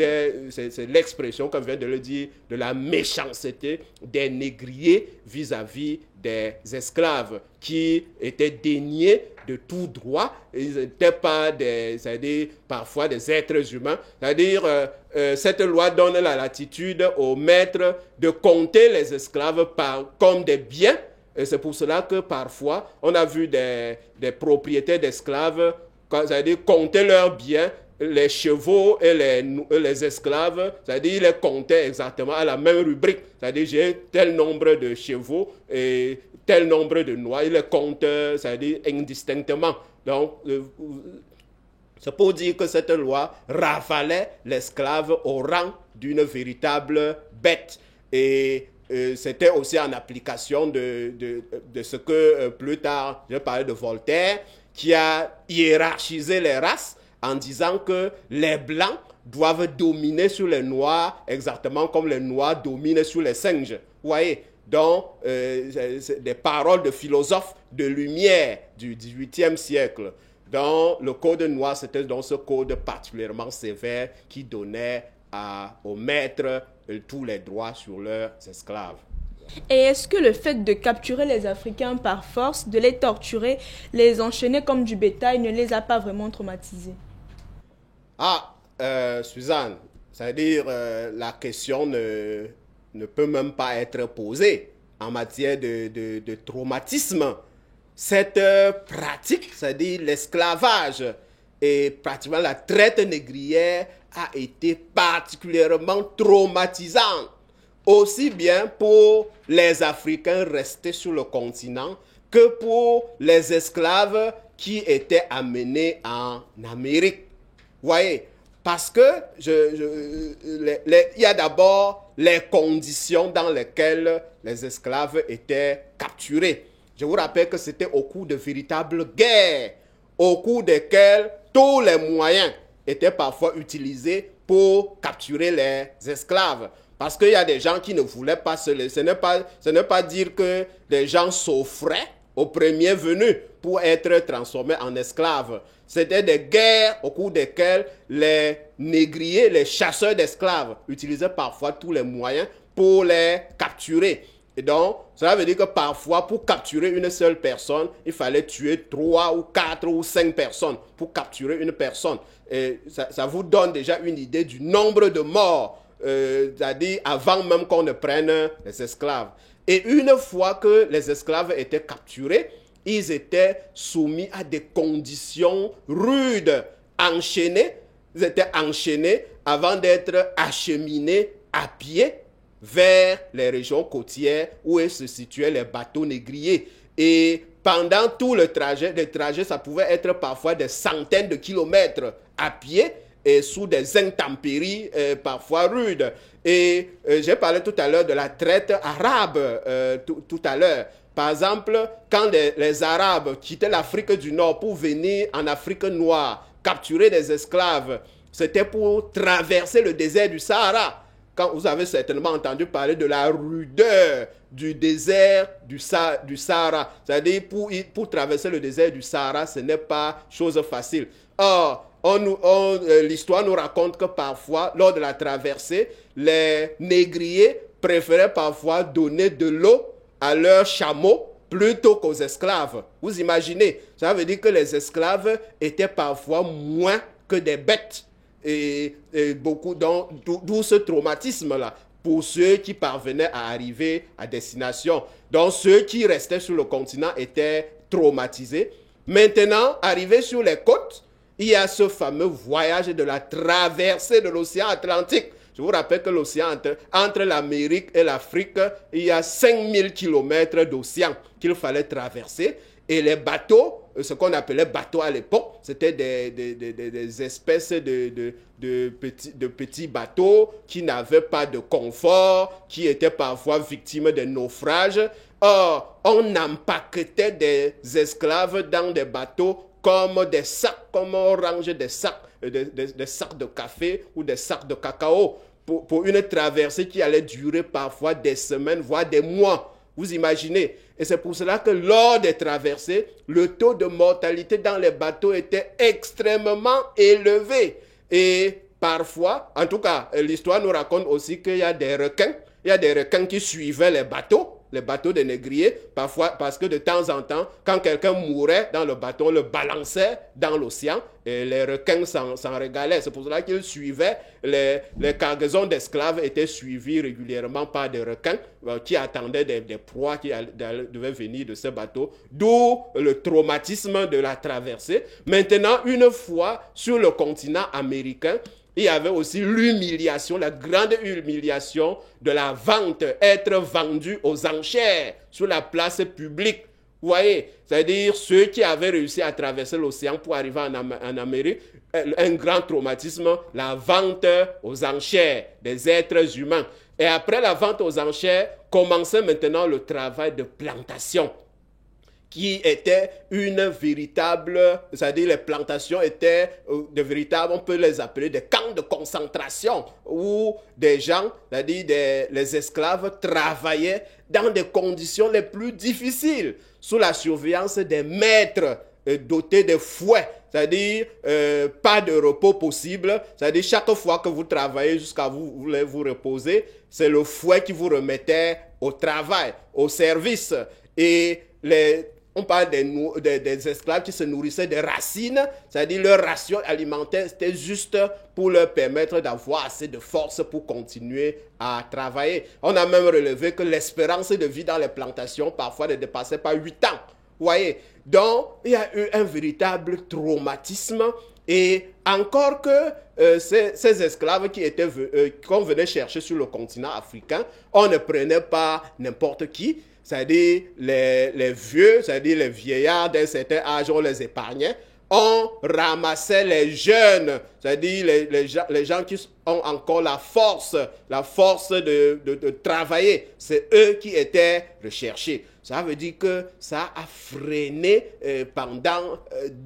l'expression, comme vient de le dire, de la méchanceté des négriers vis-à-vis des esclaves qui étaient déniés de tout droit. Ils n'étaient pas c'est-à-dire parfois des êtres humains. C'est-à-dire, cette loi donne la latitude aux maîtres de compter les esclaves comme des biens. Et c'est pour cela que parfois, on a vu des propriétaires d'esclaves, c'est-à-dire compter leurs biens, les chevaux et les esclaves, c'est-à-dire ils les comptaient exactement à la même rubrique. C'est-à-dire j'ai tel nombre de chevaux et tel nombre de noix, ils les comptent, c'est-à-dire indistinctement. Donc, c'est pour dire que cette loi ravalait l'esclave au rang d'une véritable bête. Et c'était aussi en application de ce que plus tard, je parlais de Voltaire, qui a hiérarchisé les races en disant que les blancs doivent dominer sur les noirs exactement comme les noirs dominent sur les singes. Vous voyez? Donc, c'est des paroles de philosophes de lumière du XVIIIe siècle. Dans le code noir, c'était donc ce code particulièrement sévère qui donnait aux maîtres tous les droits sur leurs esclaves. Et est-ce que le fait de capturer les Africains par force, de les torturer, les enchaîner comme du bétail, ne les a pas vraiment traumatisés? Suzanne, c'est-à-dire la question ne peut même pas être posée en matière de traumatisme. Cette pratique, c'est-à-dire l'esclavage et pratiquement la traite négrière a été particulièrement traumatisante, aussi bien pour les Africains restés sur le continent que pour les esclaves qui étaient amenés en Amérique. Vous voyez, parce que il y a d'abord les conditions dans lesquelles les esclaves étaient capturés. Je vous rappelle que c'était au cours de véritables guerres, au cours desquelles tous les moyens étaient parfois utilisés pour capturer les esclaves. Parce qu'il y a des gens qui ne voulaient pas se laisser. Ce n'est pas dire que les gens s'offraient au premier venu pour être transformés en esclaves. C'était des guerres au cours desquelles les négriers, les chasseurs d'esclaves, utilisaient parfois tous les moyens pour les capturer. Et donc, cela veut dire que parfois, pour capturer une seule personne, il fallait tuer 3 ou 4 ou 5 personnes pour capturer une personne. Et ça vous donne déjà une idée du nombre de morts, c'est-à-dire avant même qu'on ne prenne les esclaves. Et une fois que les esclaves étaient capturés, ils étaient soumis à des conditions rudes, enchaînés. Ils étaient enchaînés avant d'être acheminés à pied vers les régions côtières où se situaient les bateaux négriers. Et pendant tout le trajet, ça pouvait être parfois des centaines de kilomètres à pied et sous des intempéries parfois rudes. Et j'ai parlé tout à l'heure de la traite arabe tout à l'heure. Par exemple, quand les Arabes quittaient l'Afrique du Nord pour venir en Afrique noire, capturer des esclaves, c'était pour traverser le désert du Sahara. quand vous avez certainement entendu parler de la rudeur du désert du Sahara. C'est-à-dire, pour traverser le désert du Sahara, ce n'est pas chose facile. Or, l'histoire nous raconte que parfois, lors de la traversée, les négriers préféraient parfois donner de l'eau à leurs chameaux plutôt qu'aux esclaves. Vous imaginez, ça veut dire que les esclaves étaient parfois moins que des bêtes. Et beaucoup, d'où ce traumatisme-là pour ceux qui parvenaient à arriver à destination. Donc ceux qui restaient sur le continent étaient traumatisés. Maintenant, arrivés sur les côtes, il y a ce fameux voyage de la traversée de l'océan Atlantique. Je vous rappelle que l'océan, entre l'Amérique et l'Afrique, il y a 5000 km d'océan qu'il fallait traverser. Et les bateaux, ce qu'on appelait bateaux à l'époque, c'était des espèces de petits bateaux qui n'avaient pas de confort, qui étaient parfois victimes de naufrages. Or, on empaquetait des esclaves dans des bateaux comme des sacs, comme on range des sacs de café ou des sacs de cacao pour une traversée qui allait durer parfois des semaines, voire des mois. Vous imaginez? Et c'est pour cela que lors des traversées, le taux de mortalité dans les bateaux était extrêmement élevé. Et parfois, en tout cas, l'histoire nous raconte aussi qu'il y a des requins. Il y a des requins qui suivaient les bateaux des négriers, parfois parce que de temps en temps, quand quelqu'un mourait dans le bateau, on le balançait dans l'océan et les requins s'en régalaient. C'est pour cela qu'ils suivaient, les cargaisons d'esclaves étaient suivies régulièrement par des requins qui attendaient des proies qui devaient venir de ce bateau, d'où le traumatisme de la traversée. Maintenant, une fois sur le continent américain, il y avait aussi l'humiliation, la grande humiliation de la vente, être vendu aux enchères sur la place publique. Vous voyez, c'est-à-dire ceux qui avaient réussi à traverser l'océan pour arriver en Amérique, un grand traumatisme, la vente aux enchères des êtres humains. Et après la vente aux enchères, commençait maintenant le travail de plantation, qui était une véritable, c'est-à-dire les plantations étaient de véritables, on peut les appeler des camps de concentration, où des gens, c'est-à-dire les esclaves, travaillaient dans des conditions les plus difficiles, sous la surveillance des maîtres dotés de fouets, c'est-à-dire pas de repos possible, c'est-à-dire chaque fois que vous travaillez jusqu'à vous voulez vous reposer, c'est le fouet qui vous remettait au travail, au service. Et on parle des esclaves qui se nourrissaient des racines, c'est-à-dire leur ration alimentaire, c'était juste pour leur permettre d'avoir assez de force pour continuer à travailler. On a même relevé que l'espérance de vie dans les plantations parfois ne dépassait pas 8 ans. Vous voyez, donc il y a eu un véritable traumatisme. Et encore que ces esclaves qu'on venait chercher sur le continent africain, on ne prenait pas n'importe qui, c'est-à-dire les vieux, c'est-à-dire les vieillards d'un certain âge, on les épargnait. On ramassait les jeunes, c'est-à-dire les gens qui ont encore la force de travailler. C'est eux qui étaient recherchés. Ça veut dire que ça a freiné pendant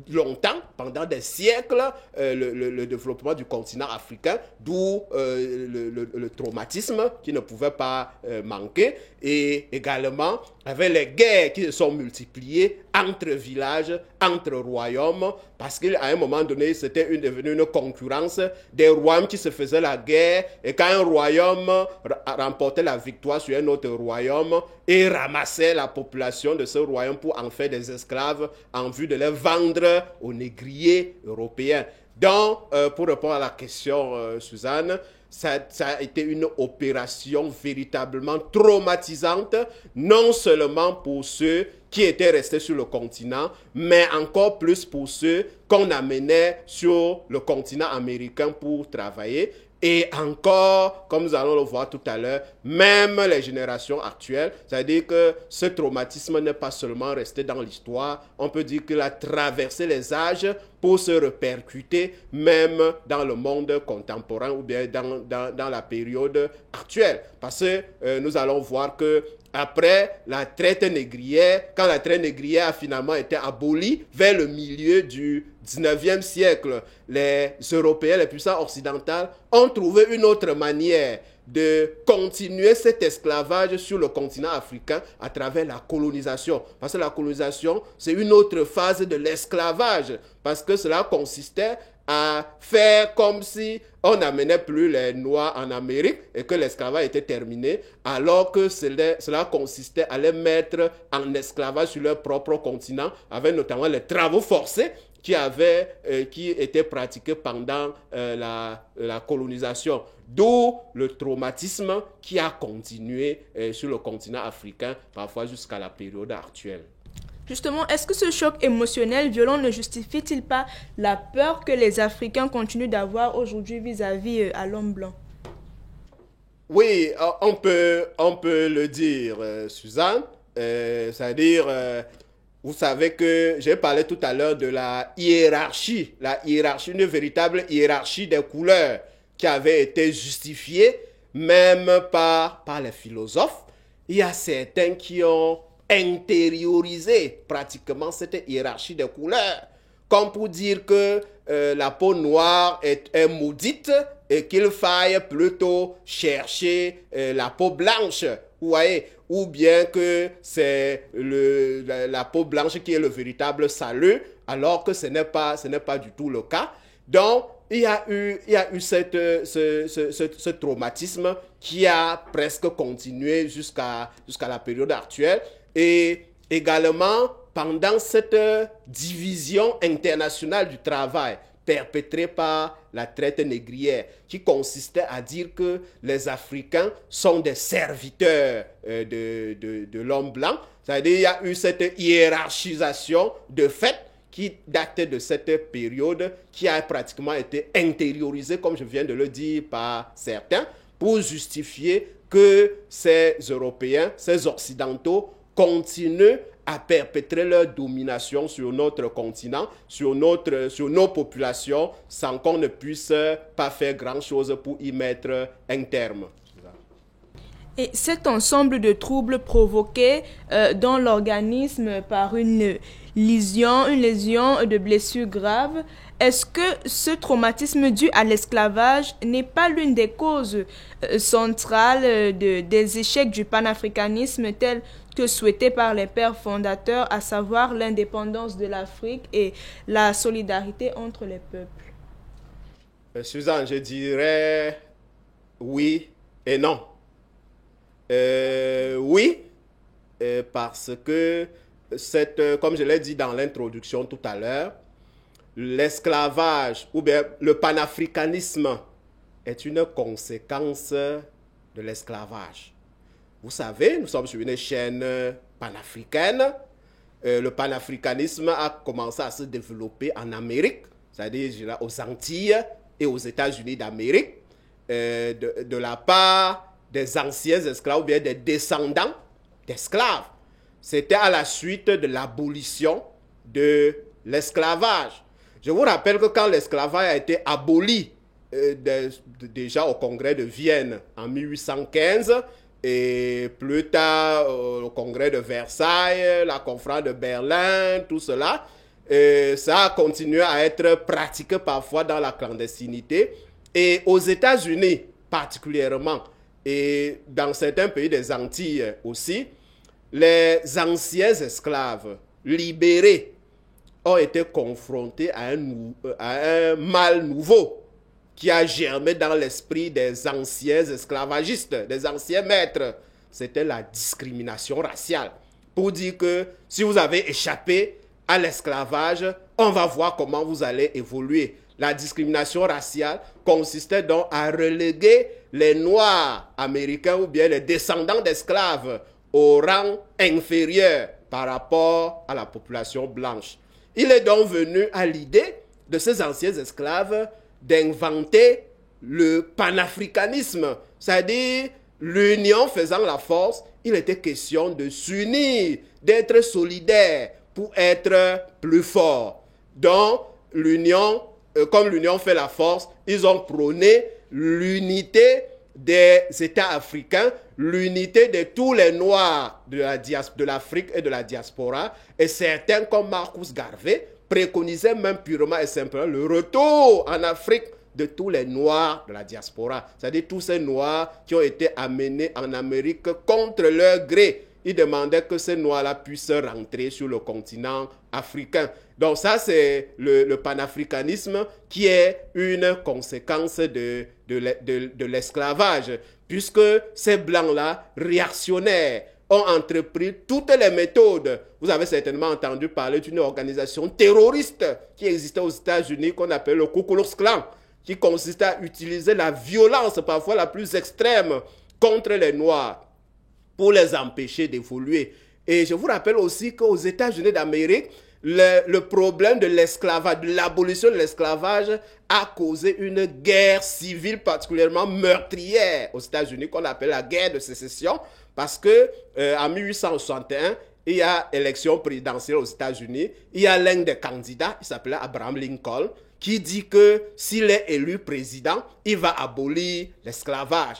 longtemps, pendant des siècles, le développement du continent africain, d'où le traumatisme qui ne pouvait pas manquer. Et également, avec les guerres qui se sont multipliées entre villages, entre royaumes, parce qu'à un moment donné, c'était devenu une concurrence des royaumes qui se faisaient la guerre. Et quand un royaume remportait la victoire sur un autre royaume et ramassait la population de ce royaume pour en faire des esclaves en vue de les vendre aux négriers européens. Donc, pour répondre à la question, Suzanne, ça a été une opération véritablement traumatisante, non seulement pour ceux qui étaient restés sur le continent, mais encore plus pour ceux qu'on amenait sur le continent américain pour travailler. Et encore, comme nous allons le voir tout à l'heure, même les générations actuelles, c'est-à-dire que ce traumatisme n'est pas seulement resté dans l'histoire, on peut dire qu'il a traversé les âges pour se répercuter même dans le monde contemporain ou bien dans la période actuelle. Parce que nous allons voir que après la traite négrière, quand la traite négrière a finalement été abolie vers le milieu du 19e siècle, les Européens, les puissances occidentales ont trouvé une autre manière de continuer cet esclavage sur le continent africain à travers la colonisation. Parce que la colonisation, c'est une autre phase de l'esclavage. Parce que cela consistait à faire comme si on n'amenait plus les Noirs en Amérique et que l'esclavage était terminé, alors que cela consistait à les mettre en esclavage sur leur propre continent, avec notamment les travaux forcés qui étaient pratiqués pendant la colonisation. D'où le traumatisme qui a continué sur le continent africain, parfois jusqu'à la période actuelle. Justement, est-ce que ce choc émotionnel violent ne justifie-t-il pas la peur que les Africains continuent d'avoir aujourd'hui vis-à-vis à l'homme blanc? Oui, on peut le dire, Suzanne. C'est-à-dire, vous savez que j'ai parlé tout à l'heure de la hiérarchie, une véritable hiérarchie des couleurs qui avait été justifiée même par les philosophes. Il y a certains qui ont intérioriser pratiquement cette hiérarchie des couleurs, comme pour dire que la peau noire est maudite et qu'il faille plutôt chercher la peau blanche, vous voyez, ou bien que c'est la peau blanche qui est le véritable salut, alors que ce n'est pas du tout le cas. Donc, il y a eu ce traumatisme qui a presque continué jusqu'à la période actuelle. Et également, pendant cette division internationale du travail perpétrée par la traite négrière, qui consistait à dire que les Africains sont des serviteurs de l'homme blanc, c'est-à-dire qu'il y a eu cette hiérarchisation de fait qui datait de cette période, qui a pratiquement été intériorisée, comme je viens de le dire, par certains, pour justifier que ces Européens, ces Occidentaux, continuent à perpétrer leur domination sur notre continent, sur nos populations, sans qu'on ne puisse pas faire grand-chose pour y mettre un terme. Et cet ensemble de troubles provoqués dans l'organisme par une lésion de blessures graves, est-ce que ce traumatisme dû à l'esclavage n'est pas l'une des causes centrales des échecs du panafricanisme tel que souhaité par les pères fondateurs, à savoir l'indépendance de l'Afrique et la solidarité entre les peuples? Suzanne, je dirais oui et non. Oui, parce que comme je l'ai dit dans l'introduction tout à l'heure, l'esclavage ou bien le panafricanisme est une conséquence de l'esclavage. Vous savez, nous sommes sur une chaîne panafricaine. Le panafricanisme a commencé à se développer en Amérique, c'est-à-dire aux Antilles et aux États-Unis d'Amérique, de la part des anciens esclaves ou bien des descendants d'esclaves. C'était à la suite de l'abolition de l'esclavage. Je vous rappelle que quand l'esclavage a été aboli déjà au congrès de Vienne en 1815 et plus tard au congrès de Versailles, la conférence de Berlin, tout cela, ça a continué à être pratiqué parfois dans la clandestinité. Et aux États-Unis particulièrement, et dans certains pays des Antilles aussi, les anciens esclaves libérés ont été confrontés à un mal nouveau qui a germé dans l'esprit des anciens esclavagistes, des anciens maîtres. C'était la discrimination raciale. Pour dire que si vous avez échappé à l'esclavage, on va voir comment vous allez évoluer. La discrimination raciale consistait donc à reléguer les Noirs américains ou bien les descendants d'esclaves au rang inférieur par rapport à la population blanche. Il est donc venu à l'idée de ces anciens esclaves d'inventer le panafricanisme, c'est-à-dire l'union faisant la force. Il était question de s'unir, d'être solidaire pour être plus fort. Donc, comme l'union fait la force, ils ont prôné l'unité des États africains, l'unité de tous les Noirs de l'Afrique et de la diaspora. Et certains, comme Marcus Garvey, préconisaient même purement et simplement le retour en Afrique de tous les Noirs de la diaspora, c'est-à-dire tous ces Noirs qui ont été amenés en Amérique contre leur gré. Il demandait que ces Noirs-là puissent rentrer sur le continent africain. Donc ça, c'est le panafricanisme qui est une conséquence de l'esclavage, puisque ces Blancs-là, réactionnaires, ont entrepris toutes les méthodes. Vous avez certainement entendu parler d'une organisation terroriste qui existait aux États-Unis qu'on appelle le Ku Klux Klan, qui consistait à utiliser la violence parfois la plus extrême contre les Noirs pour les empêcher d'évoluer. Et je vous rappelle aussi qu'aux États-Unis d'Amérique, le problème de l'esclavage, de l'abolition de l'esclavage a causé une guerre civile particulièrement meurtrière aux États-Unis qu'on appelle la guerre de sécession, parce que en 1861, il y a élection présidentielle aux États-Unis, il y a l'un des candidats, il s'appelait Abraham Lincoln, qui dit que s'il est élu président, il va abolir l'esclavage.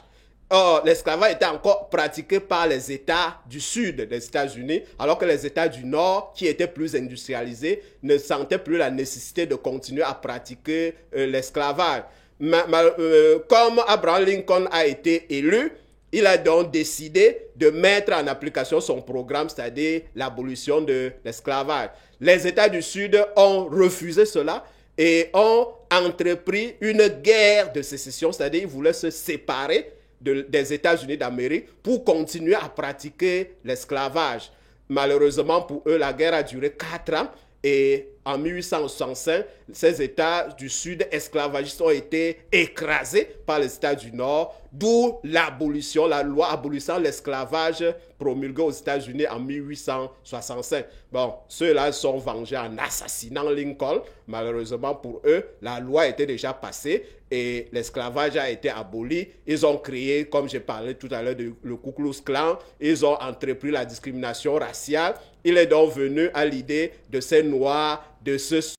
Or, l'esclavage était encore pratiqué par les États du sud des États-Unis, alors que les États du nord, qui étaient plus industrialisés, ne sentaient plus la nécessité de continuer à pratiquer l'esclavage. Comme Abraham Lincoln a été élu, il a donc décidé de mettre en application son programme, c'est-à-dire l'abolition de l'esclavage. Les États du Sud ont refusé cela et ont entrepris une guerre de sécession, c'est-à-dire ils voulaient se séparer des États-Unis d'Amérique pour continuer à pratiquer l'esclavage. Malheureusement pour eux, la guerre a duré 4 ans et en 1865, ces États du Sud esclavagistes ont été écrasés par les États du Nord, d'où l'abolition, la loi abolissant l'esclavage promulguée aux États-Unis en 1865. Bon, ceux-là sont vengés en assassinant Lincoln. Malheureusement pour eux, la loi était déjà passée et l'esclavage a été aboli. Ils ont créé, comme j'ai parlé tout à l'heure, le Ku Klux Klan. Ils ont entrepris la discrimination raciale. Il est donc venu à l'idée de ces Noirs de se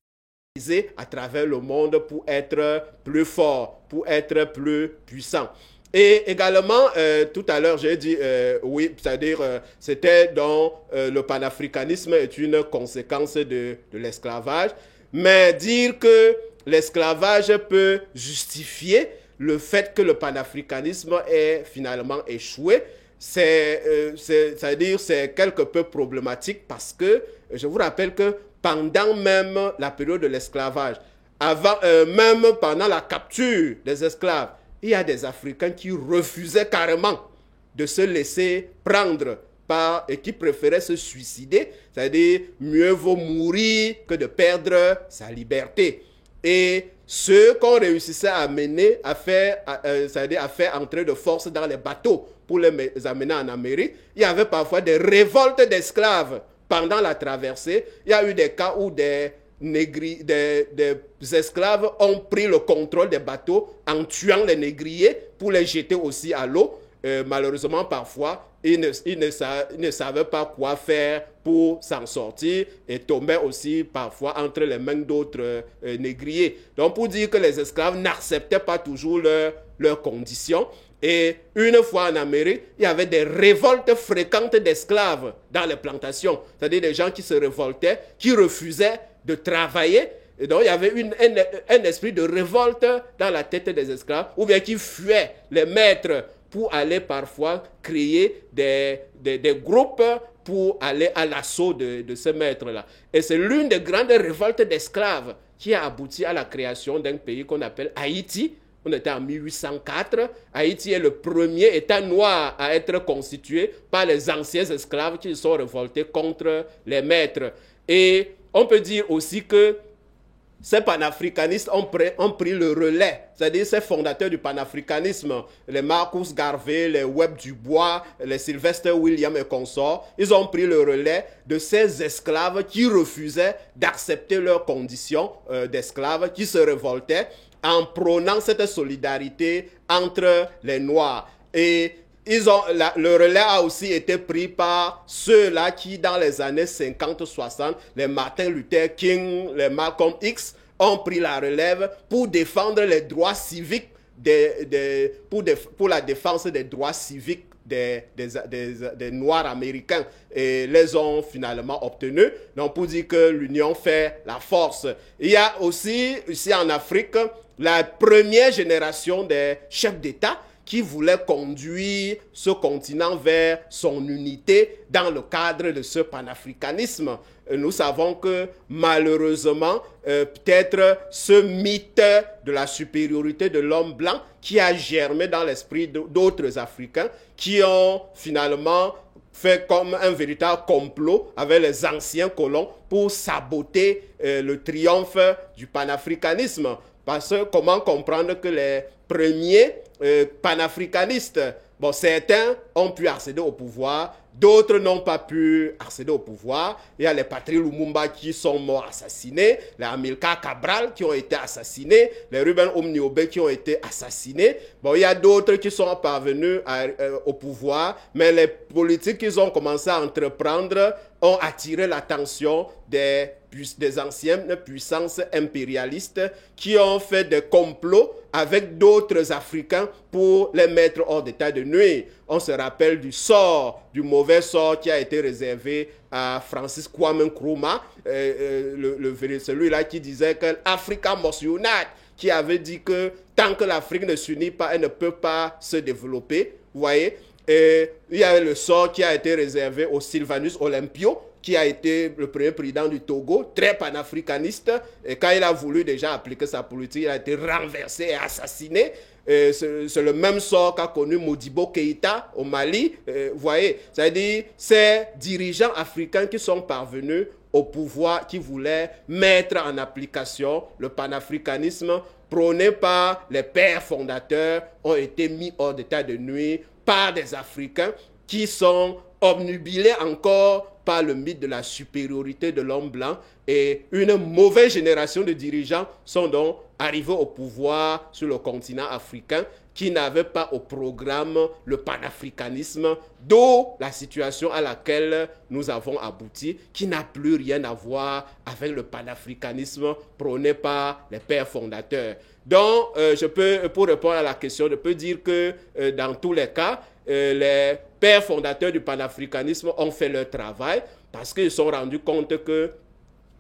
organiser à travers le monde pour être plus forts, pour être plus puissants. Et également, tout à l'heure, j'ai dit, oui, c'est-à-dire, c'était donc le panafricanisme est une conséquence de l'esclavage. Mais dire que l'esclavage peut justifier le fait que le panafricanisme ait finalement échoué, c'est-à-dire c'est quelque peu problématique parce que je vous rappelle que pendant même la période de l'esclavage, même pendant la capture des esclaves, il y a des Africains qui refusaient carrément de se laisser prendre et qui préféraient se suicider, c'est-à-dire mieux vaut mourir que de perdre sa liberté. Et ceux qu'on réussissait à amener, c'est-à-dire à faire entrer de force dans les bateaux pour les amener en Amérique, il y avait parfois des révoltes d'esclaves pendant la traversée. Il y a eu des cas où des esclaves ont pris le contrôle des bateaux en tuant les négriers pour les jeter aussi à l'eau. Malheureusement, parfois, ils ne savaient pas quoi faire pour s'en sortir et tombaient aussi parfois entre les mains d'autres négriers. Donc, pour dire que les esclaves n'acceptaient pas toujours leurs conditions. Et une fois en Amérique, il y avait des révoltes fréquentes d'esclaves dans les plantations. C'est-à-dire des gens qui se révoltaient, qui refusaient de travailler. Et donc, il y avait un esprit de révolte dans la tête des esclaves, ou bien qui fuyaient les maîtres pour aller parfois créer des groupes pour aller à l'assaut de ces maîtres-là. Et c'est l'une des grandes révoltes d'esclaves qui a abouti à la création d'un pays qu'on appelle Haïti. On était en 1804. Haïti est le premier État noir à être constitué par les anciens esclaves qui se sont révoltés contre les maîtres. Et on peut dire aussi que ces panafricanistes ont pris le relais, c'est-à-dire ces fondateurs du panafricanisme, les Marcus Garvey, les Webb Dubois, les Sylvester Williams et consorts, ils ont pris le relais de ces esclaves qui refusaient d'accepter leurs conditions d'esclaves, qui se révoltaient en prônant cette solidarité entre les Noirs. Et le relais a aussi été pris par ceux-là qui, dans les années 50-60, les Martin Luther King, les Malcolm X, ont pris la relève pour défendre les droits civiques pour la défense des droits civiques des Noirs américains et les ont finalement obtenus. Donc pour dire que l'union fait la force. Il y a aussi ici en Afrique la première génération des chefs d'État qui voulait conduire ce continent vers son unité dans le cadre de ce panafricanisme. Nous savons que malheureusement, peut-être ce mythe de la supériorité de l'homme blanc qui a germé dans l'esprit d'autres Africains qui ont finalement fait comme un véritable complot avec les anciens colons pour saboter le triomphe du panafricanisme. Parce que comment comprendre que les premiers panafricanistes, bon, certains ont pu accéder au pouvoir, d'autres n'ont pas pu accéder au pouvoir. Il y a les Patrice Lumumba qui sont morts assassinés, les Amilcar Cabral qui ont été assassinés, les Ruben Omniobe qui ont été assassinés. Bon, il y a d'autres qui sont parvenus au pouvoir, mais les politiques qu'ils ont commencé à entreprendre ont attiré l'attention des anciennes puissances impérialistes qui ont fait des complots avec d'autres Africains pour les mettre hors d'état de nuire. On se rappelle du mauvais sort qui a été réservé à Francis Kwame Nkrumah, celui-là qui disait que l'Africa must unite, qui avait dit que tant que l'Afrique ne s'unit pas, elle ne peut pas se développer. Vous voyez, et il y a le sort qui a été réservé au Sylvanus Olympio, qui a été le premier président du Togo, très panafricaniste. Et quand il a voulu déjà appliquer sa politique, il a été renversé et assassiné. C'est le même sort qu'a connu Modibo Keïta au Mali. Vous voyez, c'est-à-dire ces dirigeants africains qui sont parvenus au pouvoir, qui voulaient mettre en application le panafricanisme prôné par les pères fondateurs, ont été mis hors d'état de nuire par des Africains qui sont obnubilés encore par le mythe de la supériorité de l'homme blanc, et une mauvaise génération de dirigeants sont donc arrivés au pouvoir sur le continent africain qui n'avaient pas au programme le panafricanisme, d'où la situation à laquelle nous avons abouti, qui n'a plus rien à voir avec le panafricanisme prôné par les pères fondateurs. Donc, pour répondre à la question, je peux dire que dans tous les cas, les pères fondateurs du panafricanisme ont fait leur travail parce qu'ils se sont rendus compte que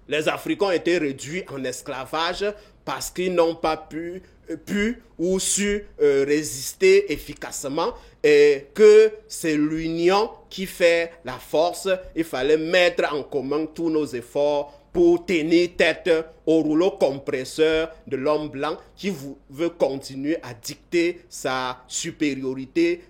les Africains ont été réduits en esclavage parce qu'ils n'ont pas pu ou su résister efficacement, et que c'est l'union qui fait la force. Il fallait mettre en commun tous nos efforts pour tenir tête au rouleau compresseur de l'homme blanc qui veut continuer à dicter sa supériorité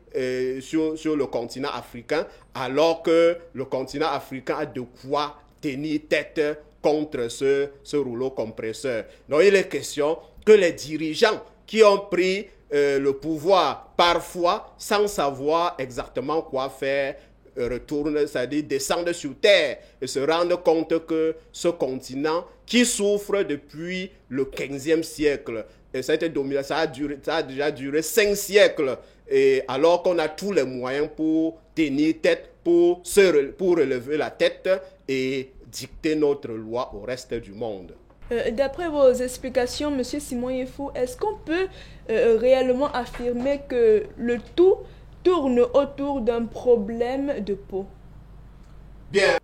sur le continent africain, alors que le continent africain a de quoi tenir tête contre ce rouleau compresseur. Donc il est question que les dirigeants qui ont pris le pouvoir, parfois sans savoir exactement quoi faire, retournent, c'est-à-dire descendent sur terre et se rendent compte que ce continent qui souffre depuis le 15e siècle, et ça a déjà duré 5 siècles, et alors qu'on a tous les moyens pour tenir tête, pour relever la tête et dicter notre loi au reste du monde. D'après vos explications, M. Simon Yefou, est-ce qu'on peut réellement affirmer que le tout tourne autour d'un problème de peau? Bien,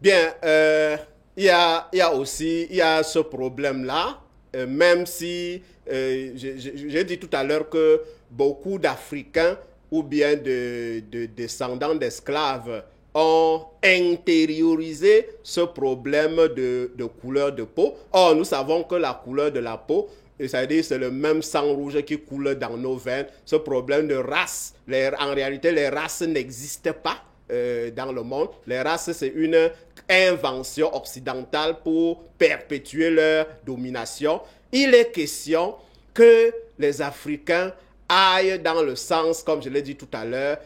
il y a ce problème-là, même si j'ai dit tout à l'heure que beaucoup d'Africains ou bien de descendants d'esclaves ont intériorisé ce problème de couleur de peau. Or, nous savons que la couleur de la peau, c'est-à-dire c'est le même sang rouge qui coule dans nos veines. Ce problème de race, en réalité, les races n'existent pas dans le monde. Les races, c'est une invention occidentale pour perpétuer leur domination. Il est question que les Africains aillent dans le sens, comme je l'ai dit tout à l'heure,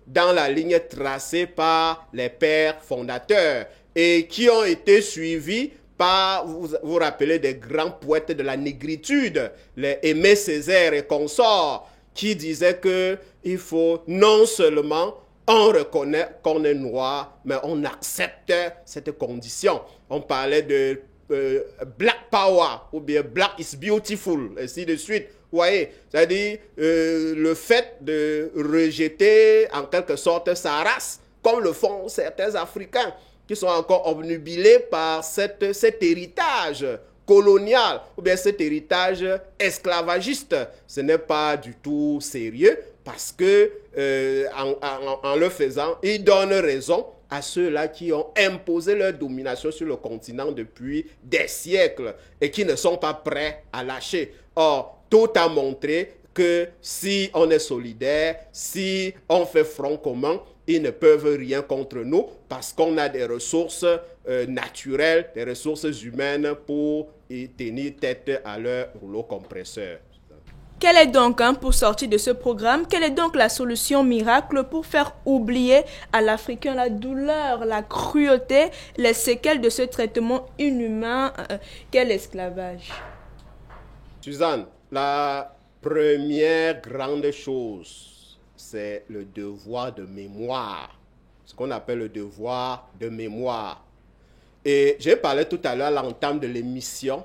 dans la ligne tracée par les pères fondateurs et qui ont été suivis par, vous vous rappelez, des grands poètes de la négritude, les Aimé Césaire et consorts, qui disaient qu'il faut non seulement on reconnaît qu'on est noir, mais on accepte cette condition. On parlait de Black Power ou bien Black is Beautiful, ainsi de suite. Vous voyez, c'est-à-dire le fait de rejeter en quelque sorte sa race, comme le font certains Africains qui sont encore obnubilés par cet héritage colonial ou bien cet héritage esclavagiste. Ce n'est pas du tout sérieux parce que en le faisant, ils donnent raison à ceux-là qui ont imposé leur domination sur le continent depuis des siècles et qui ne sont pas prêts à lâcher. Or, tout a montré que si on est solidaire, si on fait front commun, ils ne peuvent rien contre nous parce qu'on a des ressources naturelles, des ressources humaines pour y tenir tête à leur rouleau compresseur. Quelle est donc, pour sortir de ce programme, quelle est donc la solution miracle pour faire oublier à l'Africain la douleur, la cruauté, les séquelles de ce traitement inhumain qu'est l'esclavage? Suzanne, la première grande chose, c'est le devoir de mémoire, ce qu'on appelle le devoir de mémoire. Et j'ai parlé tout à l'heure à l'entame de l'émission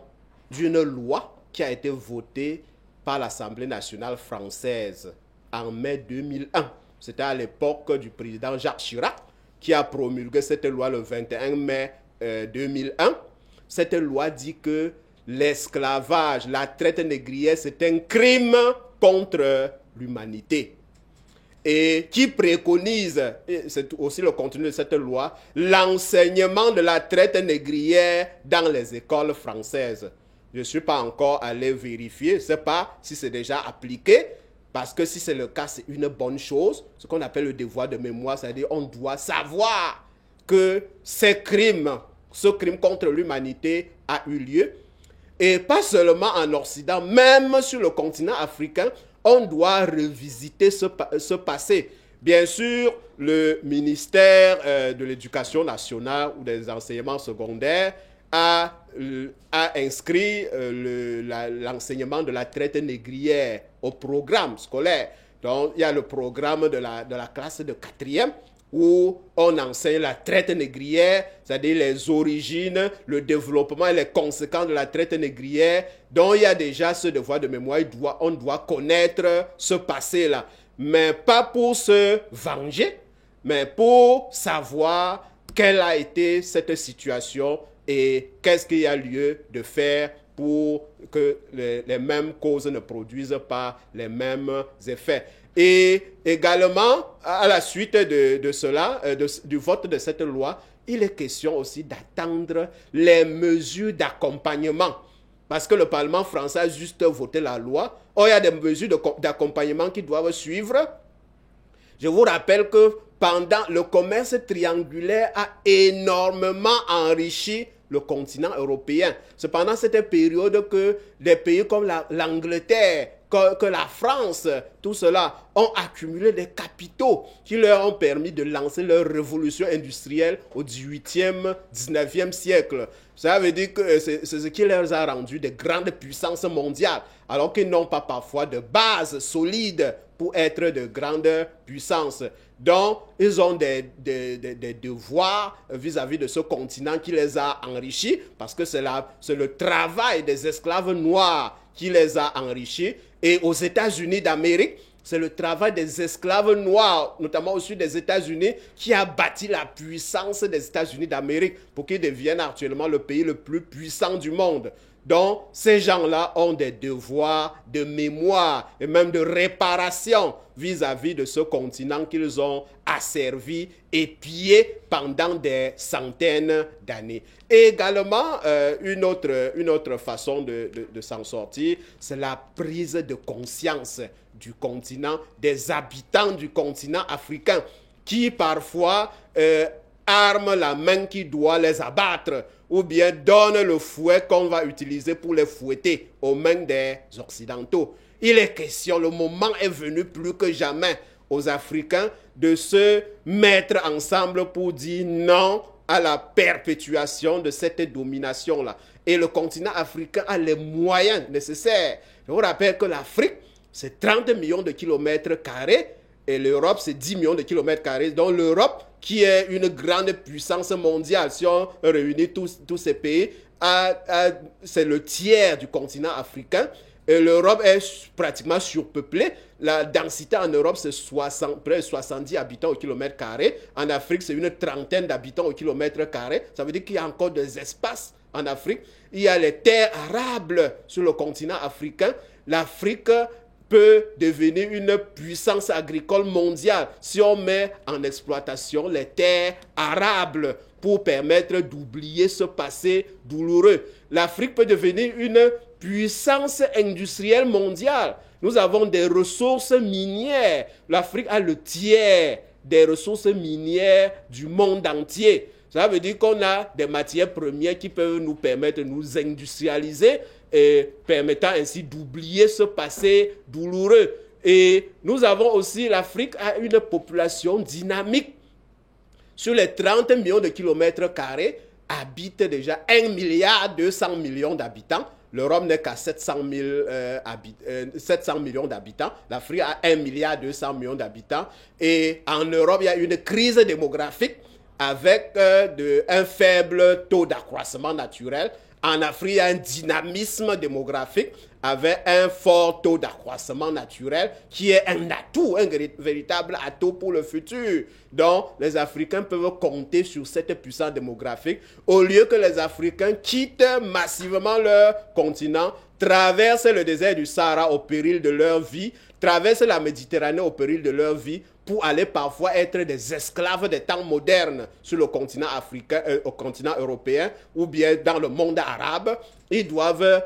d'une loi qui a été votée par l'Assemblée nationale française en mai 2001. C'était à l'époque du président Jacques Chirac qui a promulgué cette loi le 21 mai 2001. Cette loi dit que l'esclavage, la traite négrière, c'est un crime contre l'humanité. Et qui préconise, et c'est aussi le contenu de cette loi, l'enseignement de la traite négrière dans les écoles françaises. Je ne suis pas encore allé vérifier, je ne sais pas si c'est déjà appliqué, parce que si c'est le cas, c'est une bonne chose. Ce qu'on appelle le devoir de mémoire, c'est-à-dire on doit savoir que ce crime contre l'humanité a eu lieu. Et pas seulement en Occident, même sur le continent africain, on doit revisiter ce passé. Bien sûr, le ministère de l'Éducation nationale ou des enseignements secondaires a inscrit l'enseignement de la traite négrière au programme scolaire. Donc, il y a le programme de la classe de 4e où on enseigne la traite négrière, c'est-à-dire les origines, le développement et les conséquences de la traite négrière. Donc, il y a déjà ce devoir de mémoire, on doit connaître ce passé-là. Mais pas pour se venger, mais pour savoir quelle a été cette situation et qu'est-ce qu'il y a lieu de faire pour que les mêmes causes ne produisent pas les mêmes effets. Et également, à la suite de cela, du vote de cette loi, il est question aussi d'attendre les mesures d'accompagnement. Parce que le Parlement français a juste voté la loi. Or, il y a des mesures d'accompagnement qui doivent suivre. Je vous rappelle que pendant le commerce triangulaire a énormément enrichi le continent européen. C'est pendant cette période que des pays comme l'Angleterre, que la France, tout cela ont accumulé des capitaux qui leur ont permis de lancer leur révolution industrielle au 18e, 19e siècle. Ça veut dire que c'est ce qui leur a rendu de grandes puissances mondiales, alors qu'ils n'ont pas parfois de base solide pour être de grandes puissances. Donc, ils ont des devoirs vis-à-vis de ce continent qui les a enrichis, parce que c'est le travail des esclaves noirs qui les a enrichis. Et aux États-Unis d'Amérique, c'est le travail des esclaves noirs, notamment au sud des États-Unis, qui a bâti la puissance des États-Unis d'Amérique pour qu'ils deviennent actuellement le pays le plus puissant du monde. Donc, ces gens-là ont des devoirs de mémoire et même de réparation vis-à-vis de ce continent qu'ils ont asservi et pillé pendant des centaines d'années. Et également, une autre façon de s'en sortir, c'est la prise de conscience du continent, des habitants du continent africain, qui parfois arment la main qui doit les abattre, ou bien donne le fouet qu'on va utiliser pour les fouetter aux mains des Occidentaux. Il est question, le moment est venu plus que jamais aux Africains de se mettre ensemble pour dire non à la perpétuation de cette domination-là. Et le continent africain a les moyens nécessaires. Je vous rappelle que l'Afrique, c'est 30 millions de kilomètres carrés et l'Europe, c'est 10 millions de kilomètres carrés. Donc l'Europe, qui est une grande puissance mondiale, si on réunit tous ces pays, c'est le tiers du continent africain. Et l'Europe est pratiquement surpeuplée. La densité en Europe, c'est près de 70 habitants au kilomètre carré. En Afrique, c'est une trentaine d'habitants au kilomètre carré. Ça veut dire qu'il y a encore des espaces en Afrique. Il y a les terres arables sur le continent africain. L'Afrique peut devenir une puissance agricole mondiale si on met en exploitation les terres arables pour permettre d'oublier ce passé douloureux. L'Afrique peut devenir une puissance industrielle mondiale. Nous avons des ressources minières. L'Afrique a le tiers des ressources minières du monde entier. Ça veut dire qu'on a des matières premières qui peuvent nous permettre de nous industrialiser et permettant ainsi d'oublier ce passé douloureux. Et nous avons aussi, l'Afrique a une population dynamique. Sur les 30 millions de kilomètres carrés, habitent déjà 1,2 milliard d'habitants. L'Europe n'est qu'à 700 millions d'habitants. L'Afrique a 1,2 milliard d'habitants. Et en Europe, il y a une crise démographique avec un faible taux d'accroissement naturel. En Afrique, il y a un dynamisme démographique avec un fort taux d'accroissement naturel qui est un atout, un véritable atout pour le futur. Donc, les Africains peuvent compter sur cette puissance démographique au lieu que les Africains quittent massivement leur continent, traversent le désert du Sahara au péril de leur vie, traversent la Méditerranée au péril de leur vie pour aller parfois être des esclaves des temps modernes sur le continent africain, au continent européen ou bien dans le monde arabe. Ils doivent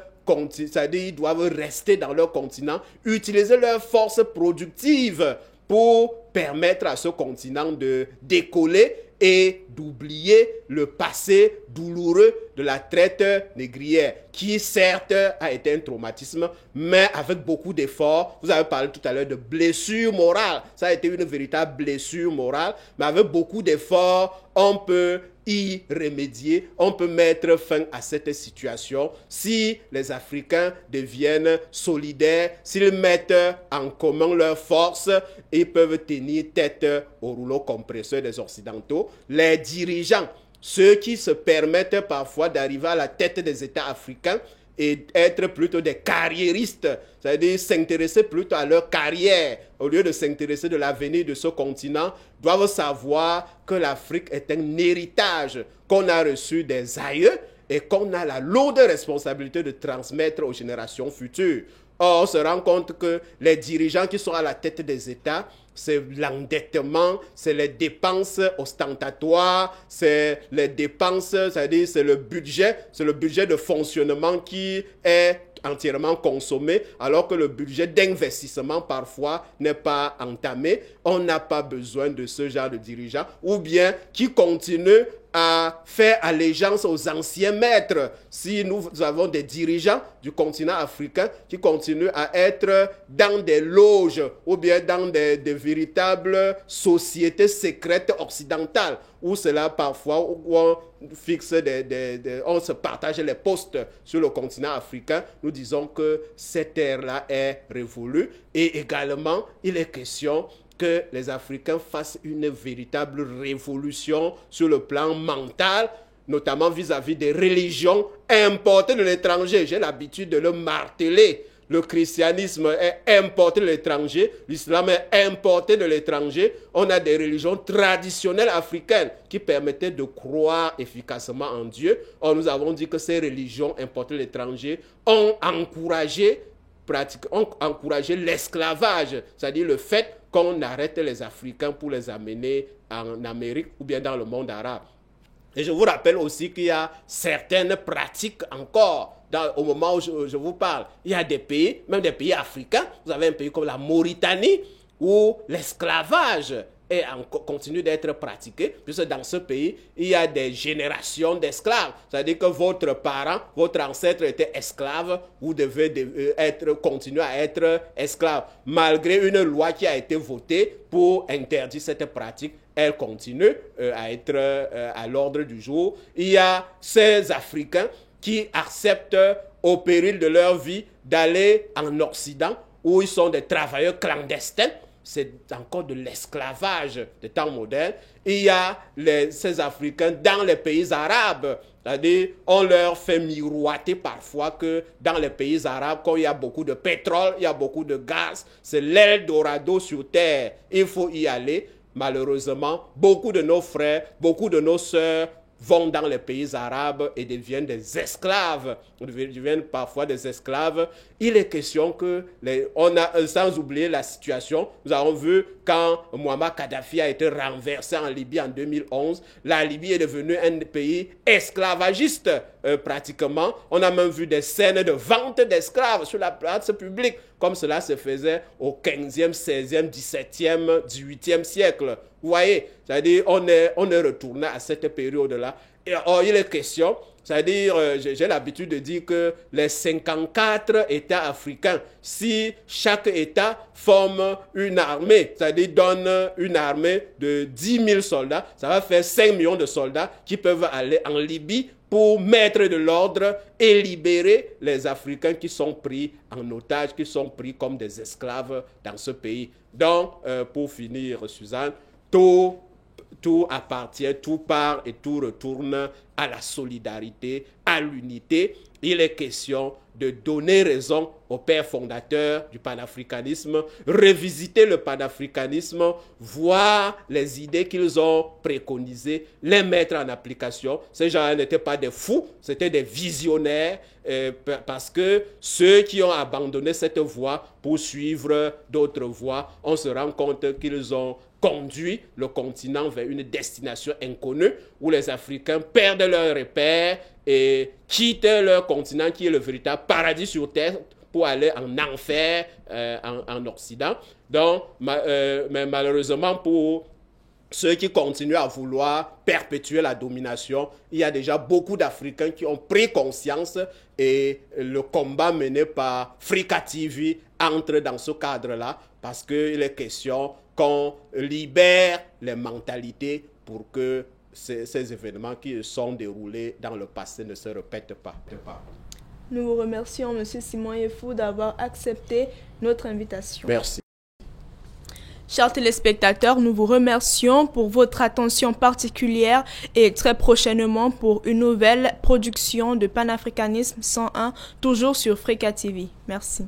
c'est-à-dire ils doivent rester dans leur continent, utiliser leurs forces productives pour permettre à ce continent de décoller et d'oublier le passé douloureux de la traite négrière, qui certes a été un traumatisme, mais avec beaucoup d'efforts. Vous avez parlé tout à l'heure de blessure morale. Ça a été une véritable blessure morale, mais avec beaucoup d'efforts, on peut y remédier, on peut mettre fin à cette situation si les Africains deviennent solidaires, s'ils mettent en commun leurs forces, ils peuvent tenir tête au rouleau compresseur des Occidentaux. Les dirigeants, ceux qui se permettent parfois d'arriver à la tête des États africains et être plutôt des carriéristes, c'est-à-dire s'intéresser plutôt à leur carrière au lieu de s'intéresser de l'avenir de ce continent, doivent savoir que l'Afrique est un héritage qu'on a reçu des aïeux et qu'on a la lourde responsabilité de transmettre aux générations futures. Or, on se rend compte que les dirigeants qui sont à la tête des États, c'est l'endettement, c'est les dépenses ostentatoires, c'est les dépenses, c'est-à-dire c'est le budget de fonctionnement qui est entièrement consommé, alors que le budget d'investissement parfois n'est pas entamé. On n'a pas besoin de ce genre de dirigeants, ou bien qui continuent à faire allégeance aux anciens maîtres. Si nous avons des dirigeants du continent africain qui continuent à être dans des loges ou bien dans des véritables sociétés secrètes occidentales, où c'est là parfois où on fixe on se partage les postes sur le continent africain, nous disons que cette ère-là est révolue. Et également, il est question que les Africains fassent une véritable révolution sur le plan mental, notamment vis-à-vis des religions importées de l'étranger. J'ai l'habitude de le marteler. Le christianisme est importé de l'étranger, l'islam est importé de l'étranger. On a des religions traditionnelles africaines qui permettaient de croire efficacement en Dieu. Or, nous avons dit que ces religions importées de l'étranger ont encouragé l'esclavage, c'est-à-dire le fait qu'on arrête les Africains pour les amener en Amérique ou bien dans le monde arabe. Et je vous rappelle aussi qu'il y a certaines pratiques encore, au moment où je vous parle. Il y a des pays, même des pays africains, vous avez un pays comme la Mauritanie, où l'esclavage continue d'être pratiqué, puisque dans ce pays, il y a des générations d'esclaves. C'est-à-dire que votre parent, votre ancêtre était esclave, vous devez continuer à être esclave. Malgré une loi qui a été votée pour interdire cette pratique, elle continue à être à l'ordre du jour. Il y a ces Africains qui acceptent au péril de leur vie d'aller en Occident, où ils sont des travailleurs clandestins, c'est encore de l'esclavage de temps moderne. Il y a ces Africains dans les pays arabes. C'est-à-dire, on leur fait miroiter parfois que dans les pays arabes, quand il y a beaucoup de pétrole, il y a beaucoup de gaz, c'est l'Eldorado sur terre. Il faut y aller. Malheureusement, beaucoup de nos frères, beaucoup de nos sœurs vont dans les pays arabes et deviennent des esclaves, deviennent parfois des esclaves. Il est question que, sans oublier la situation, nous avons vu quand Muammar Kadhafi a été renversé en Libye en 2011, la Libye est devenue un pays esclavagiste pratiquement. On a même vu des scènes de vente d'esclaves sur la place publique, comme cela se faisait au 15e, 16e, 17e, 18e siècle. Vous voyez, c'est-à-dire on est retourné à cette période-là. Or, il est question, c'est-à-dire, j'ai l'habitude de dire que les 54 États africains, si chaque État forme une armée, c'est-à-dire donne une armée de 10 000 soldats, ça va faire 5 millions de soldats qui peuvent aller en Libye pour mettre de l'ordre et libérer les Africains qui sont pris en otage, qui sont pris comme des esclaves dans ce pays. Donc, pour finir, Suzanne, tout appartient, tout part et tout retourne à la solidarité, à l'unité. Il est question de donner raison aux pères fondateurs du panafricanisme, revisiter le panafricanisme, voir les idées qu'ils ont préconisées, les mettre en application. Ces gens n'étaient pas des fous, c'était des visionnaires, parce que ceux qui ont abandonné cette voie pour suivre d'autres voies, on se rend compte qu'ils ont conduit le continent vers une destination inconnue où les Africains perdent leurs repères et quittent leur continent qui est le véritable paradis sur terre pour aller en enfer en Occident. Donc, mais malheureusement pour ceux qui continuent à vouloir perpétuer la domination, il y a déjà beaucoup d'Africains qui ont pris conscience et le combat mené par Africa TV entre dans ce cadre-là parce qu'il est question qu'on libère les mentalités pour que ces événements qui sont déroulés dans le passé ne se répètent pas. Nous vous remercions, M. Simon Yefou, d'avoir accepté notre invitation. Merci. Chers téléspectateurs, nous vous remercions pour votre attention particulière et très prochainement pour une nouvelle production de Panafricanisme 101, toujours sur Africa TV. Merci.